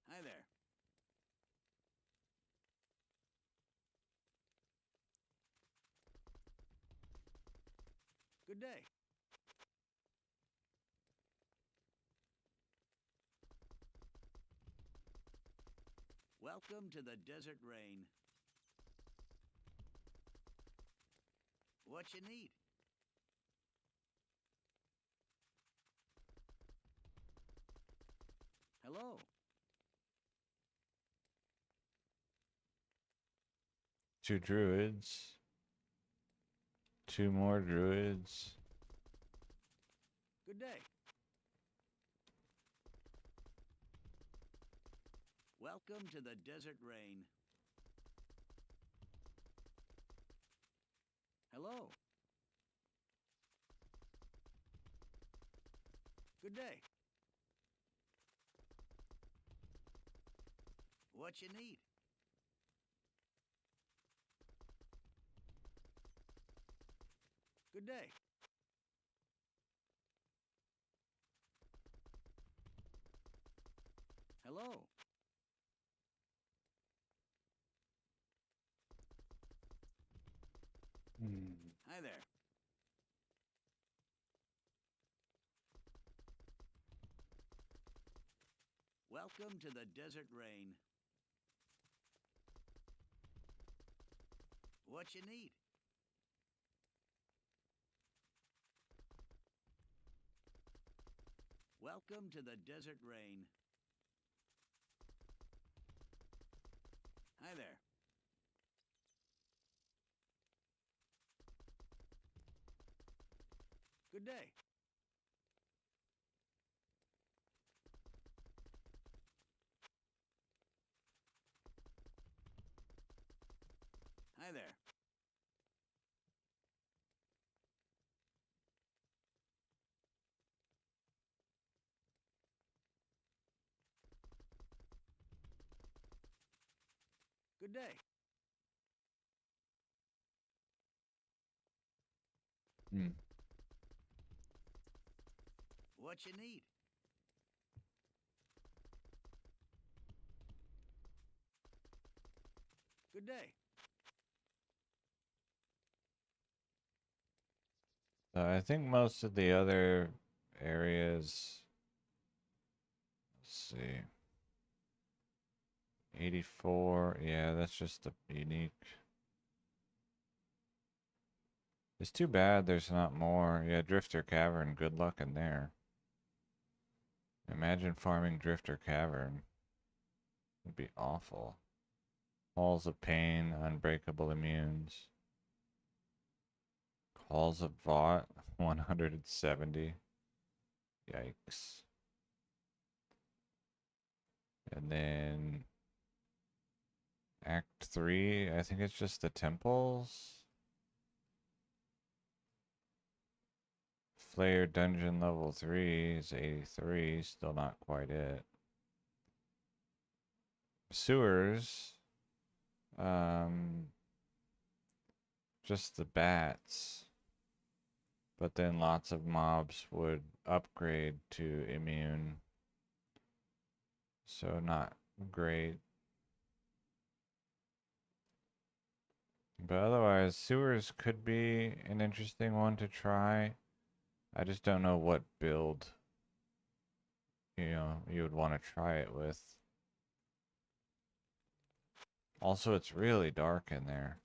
Hi there. Good day. Welcome to the desert rain. What you need? Hello. 2 druids. 2 more druids. Good day. Welcome to the desert rain. Hello. Good day. What you need? Good day. Hi there. Welcome to the desert rain. What you need? Welcome to the desert rain. Hi there. Good day. Hi there. Good day. Hmm. What you need? Good day. I think most of the other areas, let's see, 84, yeah, that's just the unique. It's too bad there's not more. Yeah, Drifter Cavern, good luck in there. Imagine farming Drifter Cavern. It'd be awful. Halls of Pain, Unbreakable Immunes. Halls of Vaught, 170. Yikes. And then Act 3, I think it's just the temples. Flare Dungeon level 3 is 83, still not quite it. Sewers, just the bats. But then lots of mobs would upgrade to immune. So not great. But otherwise, sewers could be an interesting one to try. I just don't know what build, you would want to try it with. Also, it's really dark in there.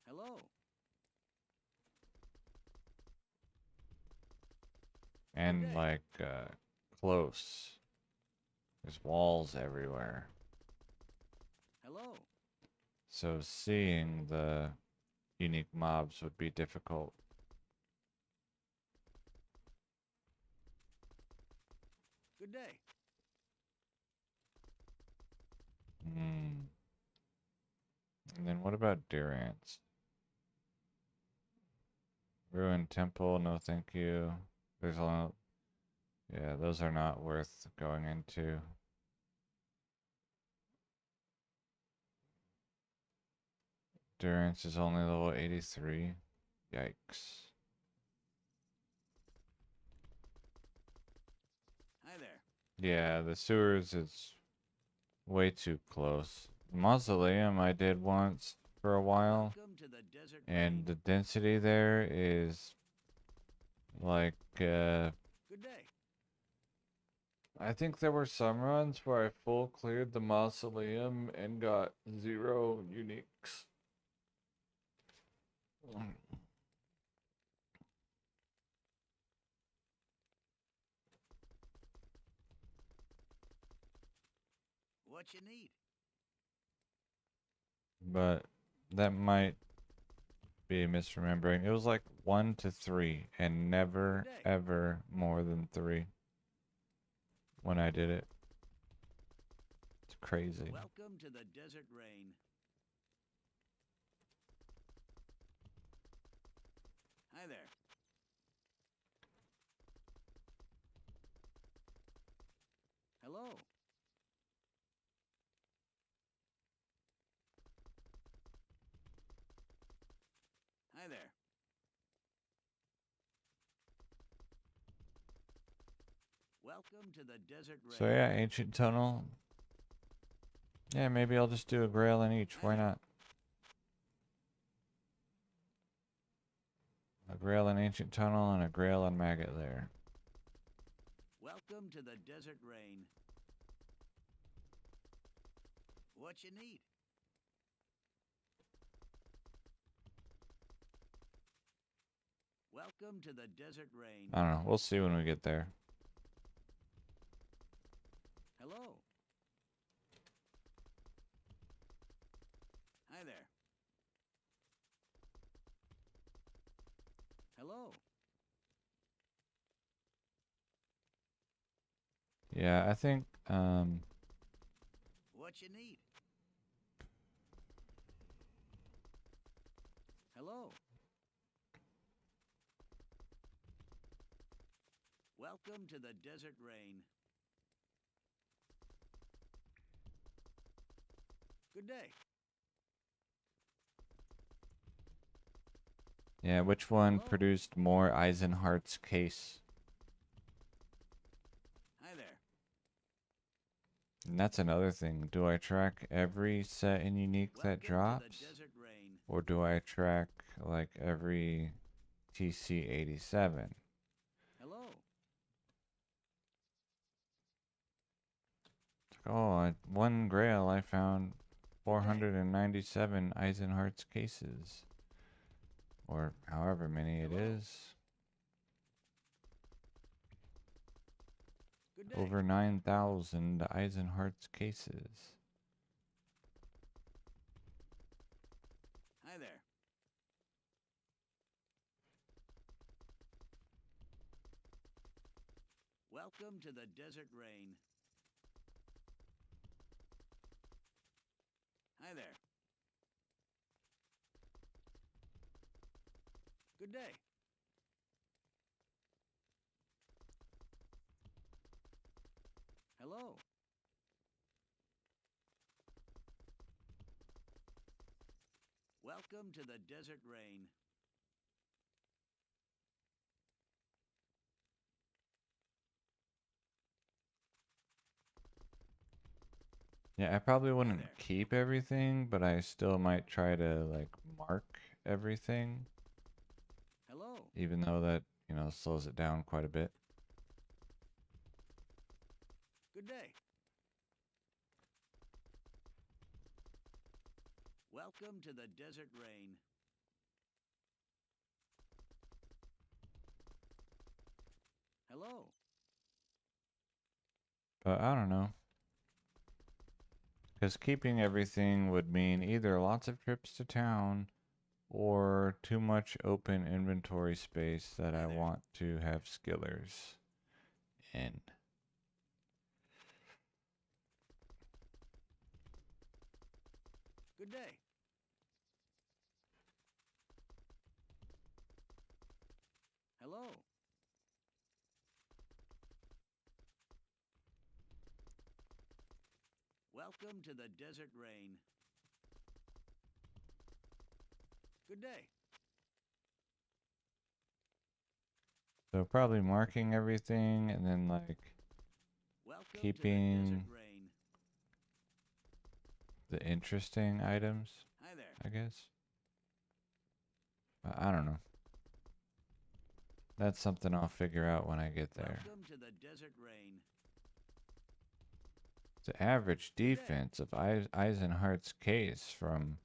Hello. And, day. like, close. There's walls everywhere. Hello. So seeing the unique mobs would be difficult. Good day. Hmm. And then what about Durance? Ruined Temple, no thank you. There's a lot. Yeah, those are not worth going into. Durance is only level 83. Yikes. Hi there. Yeah, the sewers is way too close. Mausoleum I did once for a while, Welcome to the desert and rain. the density there is like, Good day. I think there were some runs where I full cleared the Mausoleum and got 0 uniques. What you need? But that might be misremembering. It was like 1 to 3 and never Good day. ever more than 3 when I did it. It's crazy. Welcome to the desert rain. Hi there. Hello. Hi there. Welcome to the desert rain. So yeah, Ancient Tunnel. Yeah, maybe I'll just do a grail in each. Why not? A Grail in Ancient Tunnel and a Grail in Maggot Lair. Welcome to the Desert Rain. What you need? Welcome to the Desert Rain. I don't know. We'll see when we get there. Hello. Hi there. Hello. Yeah, I think What you need? Hello. Welcome to the Desert Rain. Good day. yeah, which one Hello. produced more Eisenhardt's case? Hi there. And that's another thing. Do I track every set and unique that Welcome to drops? the Desert Rain. Or do I track like every TC87? Hello. Oh, one Grail I found 497 Eisenhardt's cases. Or however many it Hello. is. Good day. Over 9,000 Eisenhardt's cases. Hi there. Welcome to the Desert Rain. Hi there. Good day. Hello. Welcome to the Desert Rain. Yeah, I probably wouldn't there. keep everything, but I still might try to like mark everything, Hello. even though that, you know, slows it down quite a bit. Good day. Welcome to the Desert Rain. Hello. But I don't know. Because keeping everything would mean either lots of trips to town or too much open inventory space that Hi I there. want to have skillers in. Good day. Hello. Welcome to the Desert Rain. Good day. So probably marking everything and then like Welcome to the keeping Desert Rain. the interesting items, Hi there. I guess. I don't know. That's something I'll figure out when I get there. Welcome to the Desert Rain. The average defense of Eisenhardt's case from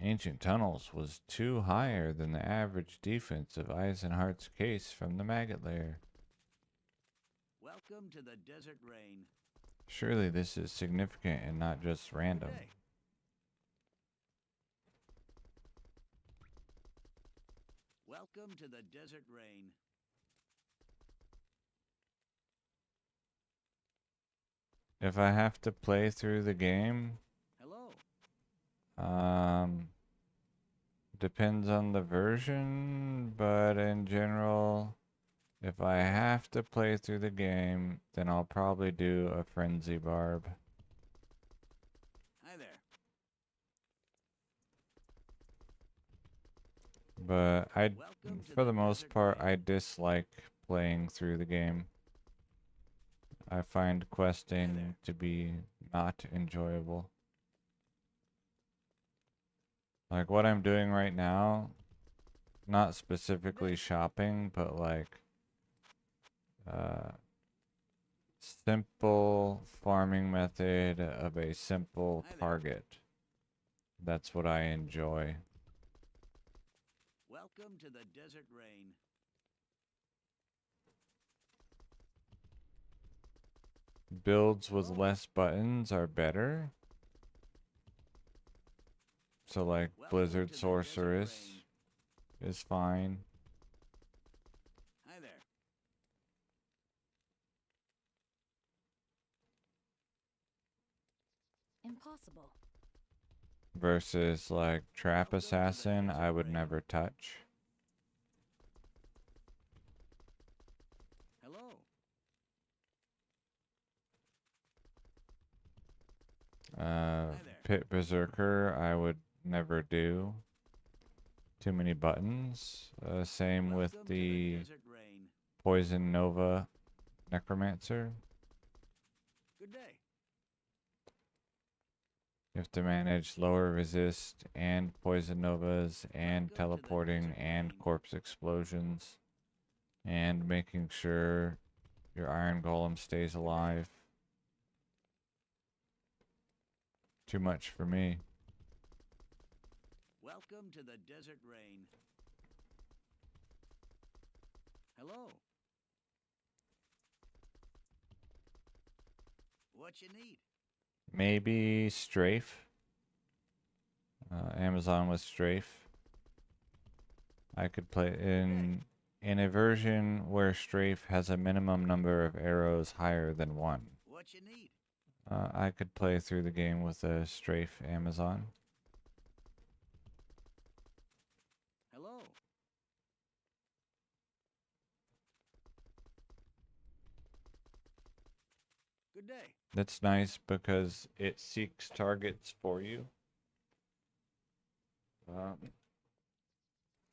Ancient Tunnels was 2 higher than the average defense of Eisenhardt's case from the Maggot Lair. Welcome to the Desert Rain. Surely this is significant and not just random. Good day. Welcome to the Desert Rain. If I have to play through the game, Hello. depends on the version, but in general, if I have to play through the game, then I'll probably do a Frenzy Barb. Hi there. But Welcome to for the the most Desert part, Rain. I dislike playing through the game. I find questing to be not enjoyable. Like what I'm doing right now, not specifically shopping, but like simple farming method of a simple Hi there. target. That's what I enjoy. Welcome to the desert rain. Builds with Hello. less buttons are better. So like Welcome Blizzard to the desert Sorceress rain. is fine. Hi there. Impossible. Versus like Trap Welcome to the Assassin, desert I would rain. never touch. Hello. Hi there. Pit Berserker, I would never do. Too many buttons. Same with Welcome to the desert rain. Poison Nova Necromancer. Good day. You have to manage lower resist and Poison Novas and Welcome to the teleporting desert and rain. corpse explosions and making sure your Iron Golem stays alive. Too much for me. Welcome to the desert rain. Hello. What you need? Maybe Strafe. Amazon with Strafe. I could play in a version where Strafe has a minimum number of arrows higher than 1. What you need? I could play through the game with a Strafe Amazon. Hello. Good day. That's nice because it seeks targets for you.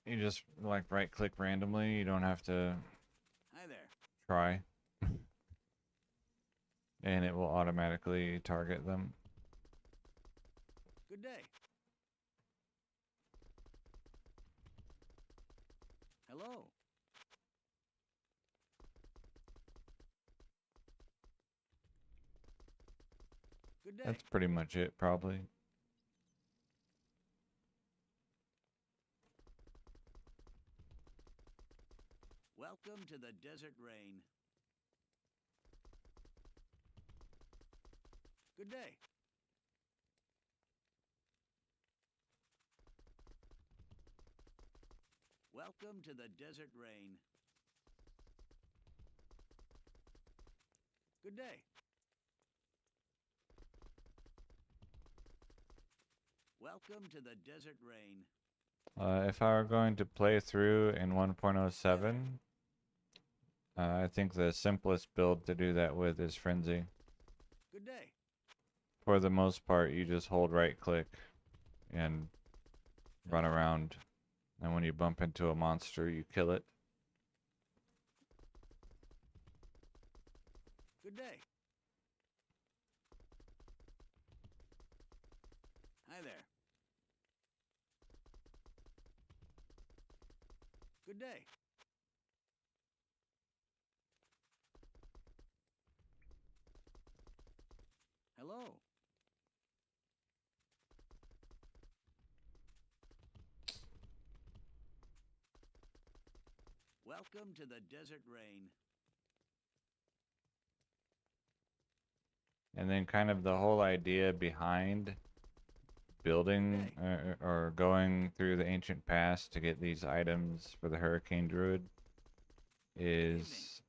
You just like right click randomly. You don't have to Hi there. try. And it will automatically target them. Good day. Hello. Good day. That's pretty much it, probably. Welcome to the desert rain. Good day. Welcome to the desert rain. Good day. Welcome to the desert rain. If I were going to play through in 1.07, I think the simplest build to do that with is Frenzy. Good day. For the most part, you just hold right click and run around. And when you bump into a monster, you kill it. Good day. Hi there. Good day. Hello. Welcome to the desert rain. And then kind of the whole idea behind building or going through the ancient past to get these items for the Hurricane Druid is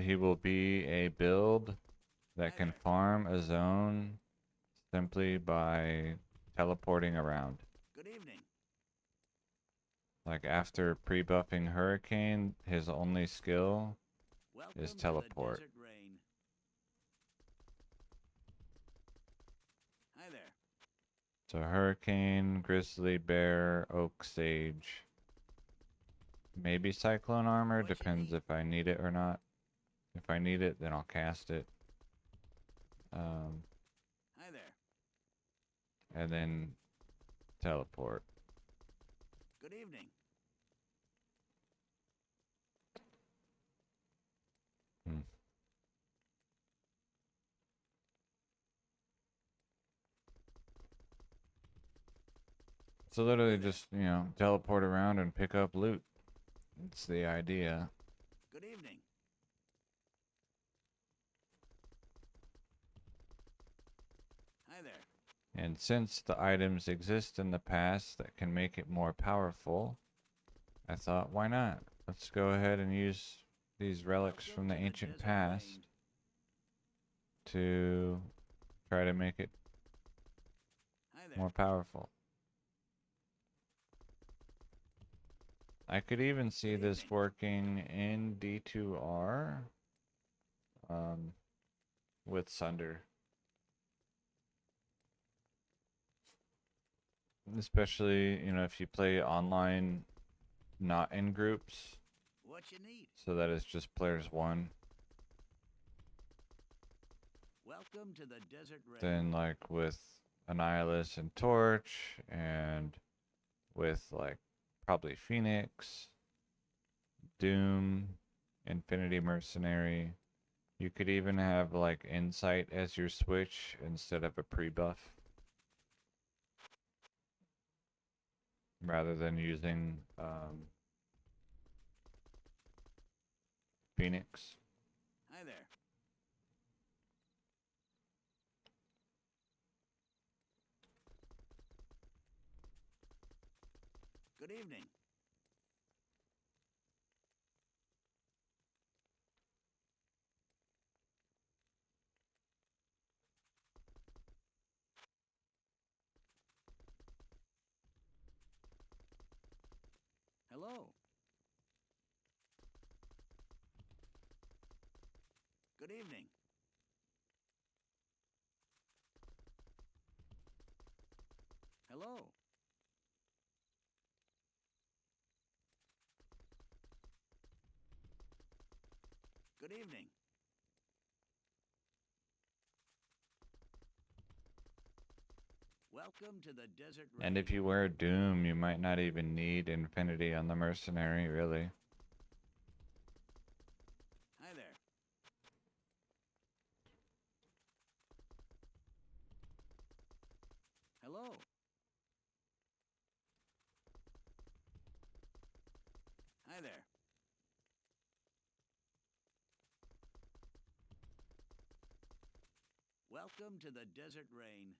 he will be a build that can farm a zone simply by teleporting around. Good evening. Like after pre-buffing Hurricane, his only skill Welcome is to teleport. the desert rain. Hi there. So Hurricane, Grizzly Bear, Oak Sage. Maybe Cyclone Armor, What you depends need? if I need it or not. If I need it, then I'll cast it. Hi there. And then teleport. Good evening. Hmm. So literally just, teleport around and pick up loot. It's the idea. Good evening. Hi there. And since the items exist in the past that can make it more powerful, I thought, why not? Let's go ahead and use these relics Welcome from the to ancient desert past rain. to try to make it Hi there. more powerful. I could even see Good this evening. working in D2R with Sunder. Especially, if you play online, not in groups, What you need? so that it's just players one. Welcome to the desert rain. Then, like, with Annihilus and Torch, and with, like, probably Phoenix, Doom, Infinity Mercenary. You could even have, like, Insight as your switch instead of a pre-buff, rather than using Phoenix. Hi there. Good evening. Hello. Good evening. Hello. Good evening. Welcome to the desert rain. And if you wear Doom, you might not even need Infinity on the Mercenary, really. Hi there. Hello. Hi there. Welcome to the desert rain.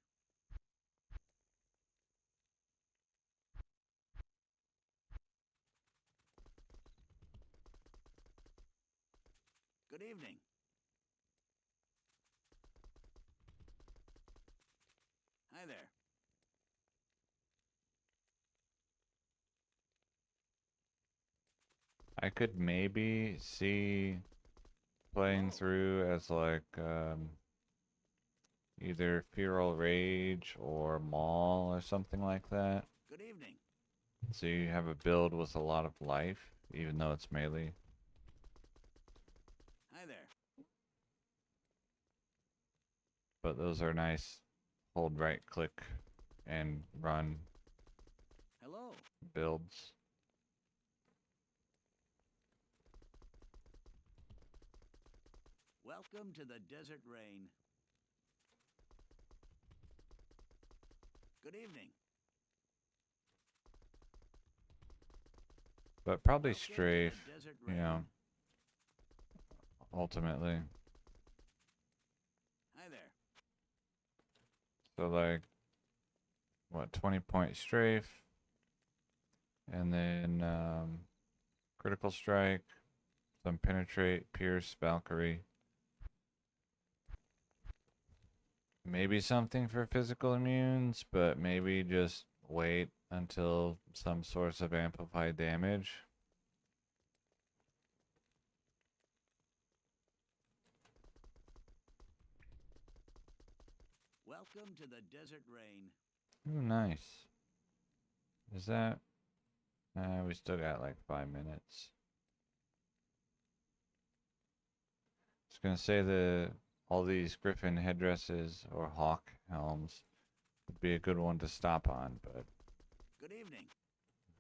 Good evening. Hi there. I could maybe see playing Hello. through as like either Feral Rage or Maul or something like that. Good evening. So you have a build with a lot of life, even though it's melee. Hi there. But those are nice. Hold right click and run Hello. builds. Welcome to the desert rain. Good evening. But probably Welcome to the strafe, desert you rain. know, ultimately. Hi there. So like, what, 20-point strafe, and then critical strike, some penetrate, pierce, Valkyrie. Maybe something for physical immunes, but maybe just wait until some source of amplified damage. Welcome to the desert rain. Ooh, nice. Is that... we still got like 5 minutes. I was gonna say all these griffin headdresses or hawk helms would be a good one to stop on, but Good evening.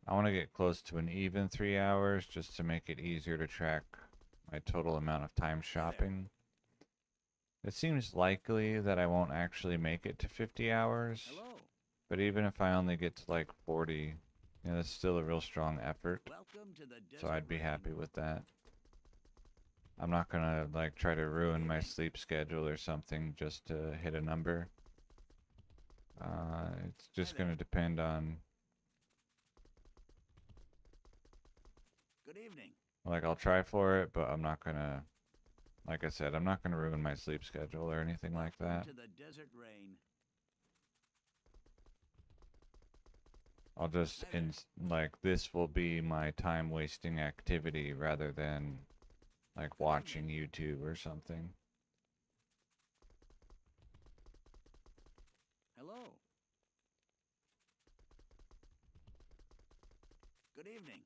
I want to get close to an even 3 hours just to make it easier to track my total amount of time shopping. It seems likely that I won't actually make it to 50 hours, Hello. but even if I only get to like 40, that's still a real strong effort. Welcome to the desert So I'd be rain. happy with that. I'm not gonna like try to ruin my sleep schedule or something just to hit a number. It's just gonna depend on, Good evening. like, I'll try for it, but I'm not gonna, like I said, I'm not gonna ruin my sleep schedule or anything like that. Welcome to the desert rain. I'll just, like, this will be my time wasting activity rather than like watching YouTube or something. Hello. Good evening.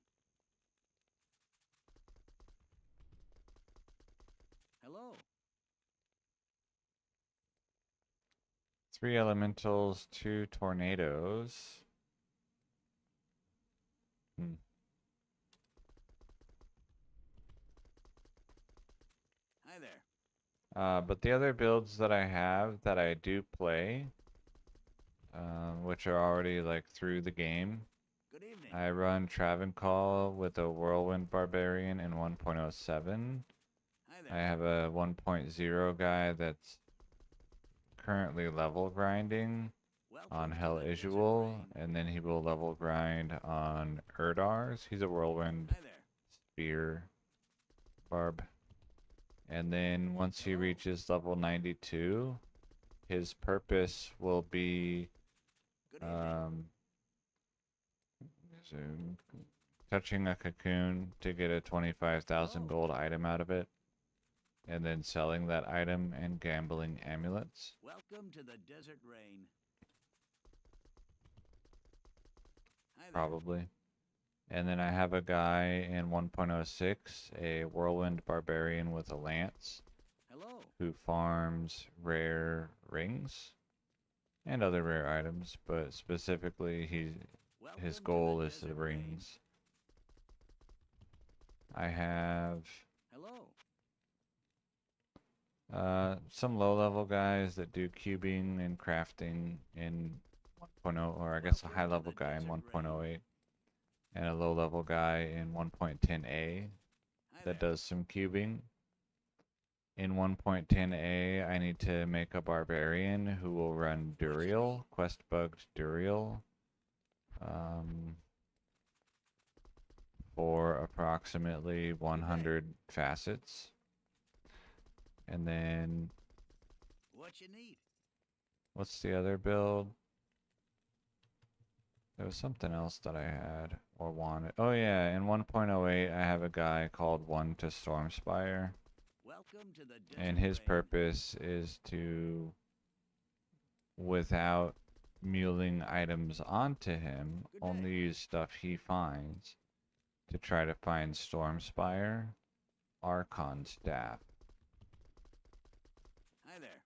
Hello. 3 elementals, 2 tornadoes. Hi there. But the other builds that I have that I do play, which are already like through the game, Good evening. I run Travancore with a Whirlwind Barbarian in 1.07. Hi I there. have a 1.0 guy that's currently level grinding on Welcome to Hell the desert Isual, rain. and then he will level grind on Erdars. He's a Whirlwind Hi there. Spear Barb. And then once he reaches level 92, his purpose will be Good evening. so touching a cocoon to get a 25,000 gold item out of it, and then selling that item and gambling amulets. Welcome to the desert rain. Hi there. Probably. And then I have a guy in 1.06, a Whirlwind Barbarian with a lance, Hello. who farms rare rings and other rare items, but specifically his Welcome goal to the is the desert rain. rings. I have Hello. some low-level guys that do cubing and crafting in 1.0, or I guess a Welcome to high-level the guy in desert 1.08, and a low-level guy in 1.10a Hi that there. does some cubing. In 1.10a, I need to make a barbarian who will run Duriel, quest bugged Duriel, for approximately 100 facets. And then, What you need? what's the other build? There was something else that I had or wanted. Oh yeah, in 1.08, I have a guy called One to Stormspire. Welcome to the desert And his rain. purpose is to, without muling items onto him, Good day. only use stuff he finds to try to find Stormspire, Archon Staff. Hi there.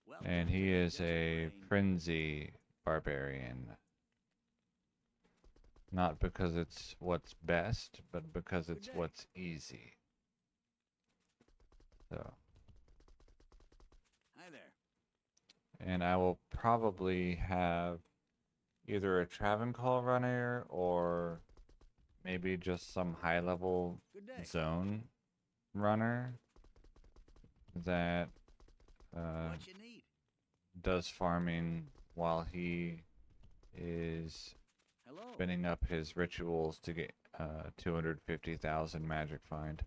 Welcome And to he the is desert a rain. Frenzy Barbarian. Not because it's what's best, but because it's day. what's easy. So, Hi there. and I will probably have either a Travancore runner or maybe just some high-level Good day. zone runner that What you need? does farming while he is Hello. spinning up his rituals to get 250,000 magic find.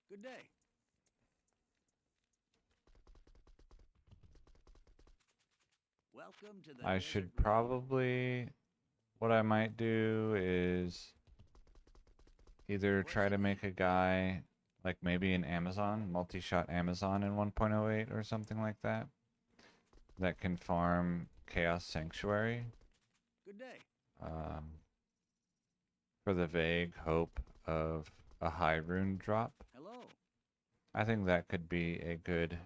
Good day. Welcome to the I desert should rain. probably, what I might do is either try to make a guy like maybe an Amazon, multi-shot Amazon in 1.08 or something like that, that can farm Chaos Sanctuary, Good day. for the vague hope of a high rune drop. Hello. I think that could be a good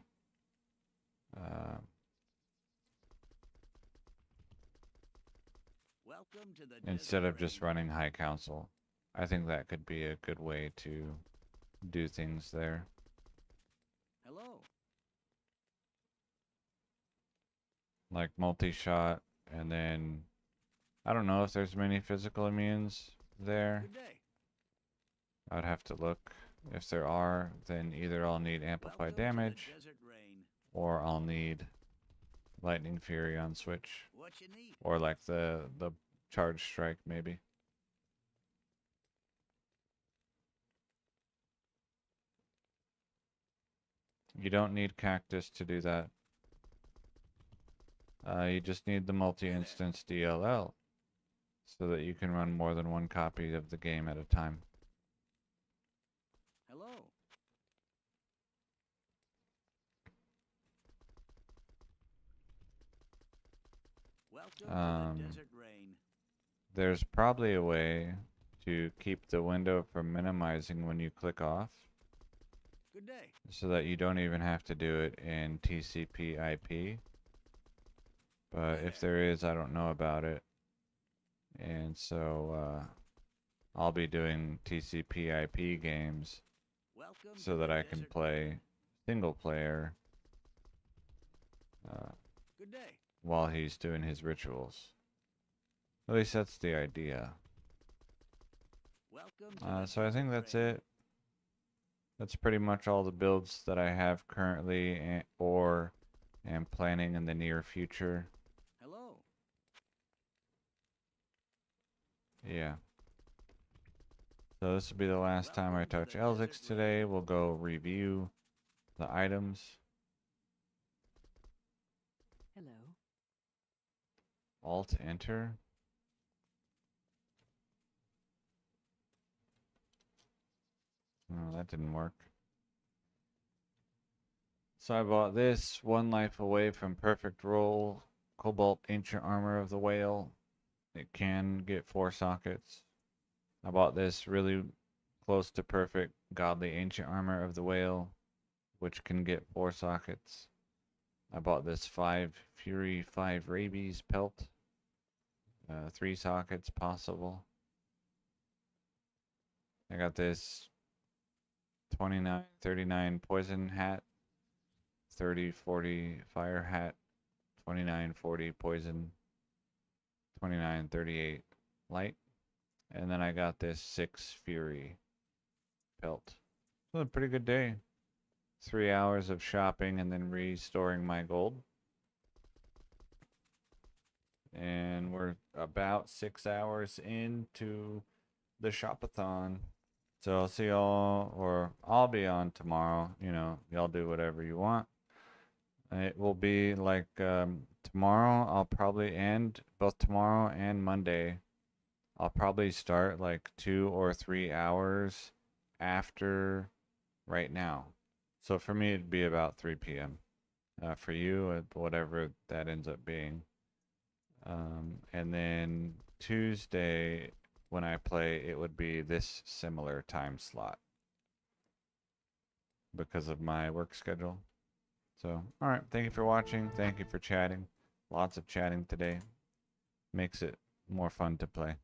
Welcome to the instead desert of just rain. running High Council. I think that could be a good way to do things there. Hello. Like multi-shot, and then I don't know if there's many physical immunes there. Good day. I'd have to look. If there are, then either I'll need amplified Welcome damage to the desert rain. or I'll need Lightning Fury on Switch, What you need? or like the Charge Strike maybe. You don't need Cactus to do that. You just need the multi-instance DLL so that you can run more than one copy of the game at a time. Hello. Welcome to the desert rain. There's probably a way to keep the window from minimizing when you click off, Good day. so that you don't even have to do it in TCP IP. But if there is, I don't know about it. And so I'll be doing TCP IP games Welcome so to that the I can desert play rain. single player Good day. while he's doing his rituals. At least that's the idea. Welcome to the So I think desert that's rain. it. That's pretty much all the builds that I have currently or am planning in the near future. Hello. Yeah. So this will be the last time I Welcome to touch the Elzix desert today. rain. We'll go review the items. Hello. Alt enter. Oh, that didn't work. So I bought this, one life away from perfect roll, Cobalt Ancient Armor of the Whale. It can get 4 sockets. I bought this really close to perfect Godly Ancient Armor of the Whale, which can get 4 sockets. I bought this 5 Fury, 5 Rabies pelt. 3 sockets possible. I got this 2939 poison hat, 3040 fire hat, 2940 poison, 2938 light, and then I got this 6 fury pelt. So a pretty good day. 3 hours of shopping and then restoring my gold. And we're about 6 hours into the Shop-a-thon. So I'll see y'all, or I'll be on tomorrow. You know, y'all do whatever you want. It will be like tomorrow, I'll probably end both tomorrow and Monday. I'll probably start like 2 or 3 hours after right now. So for me, it'd be about 3 p.m. For you, whatever that ends up being. And then Tuesday, when I play, it would be this similar time slot because of my work schedule. So, all right. Thank you for watching. Thank you for chatting. Lots of chatting today. Makes it more fun to play.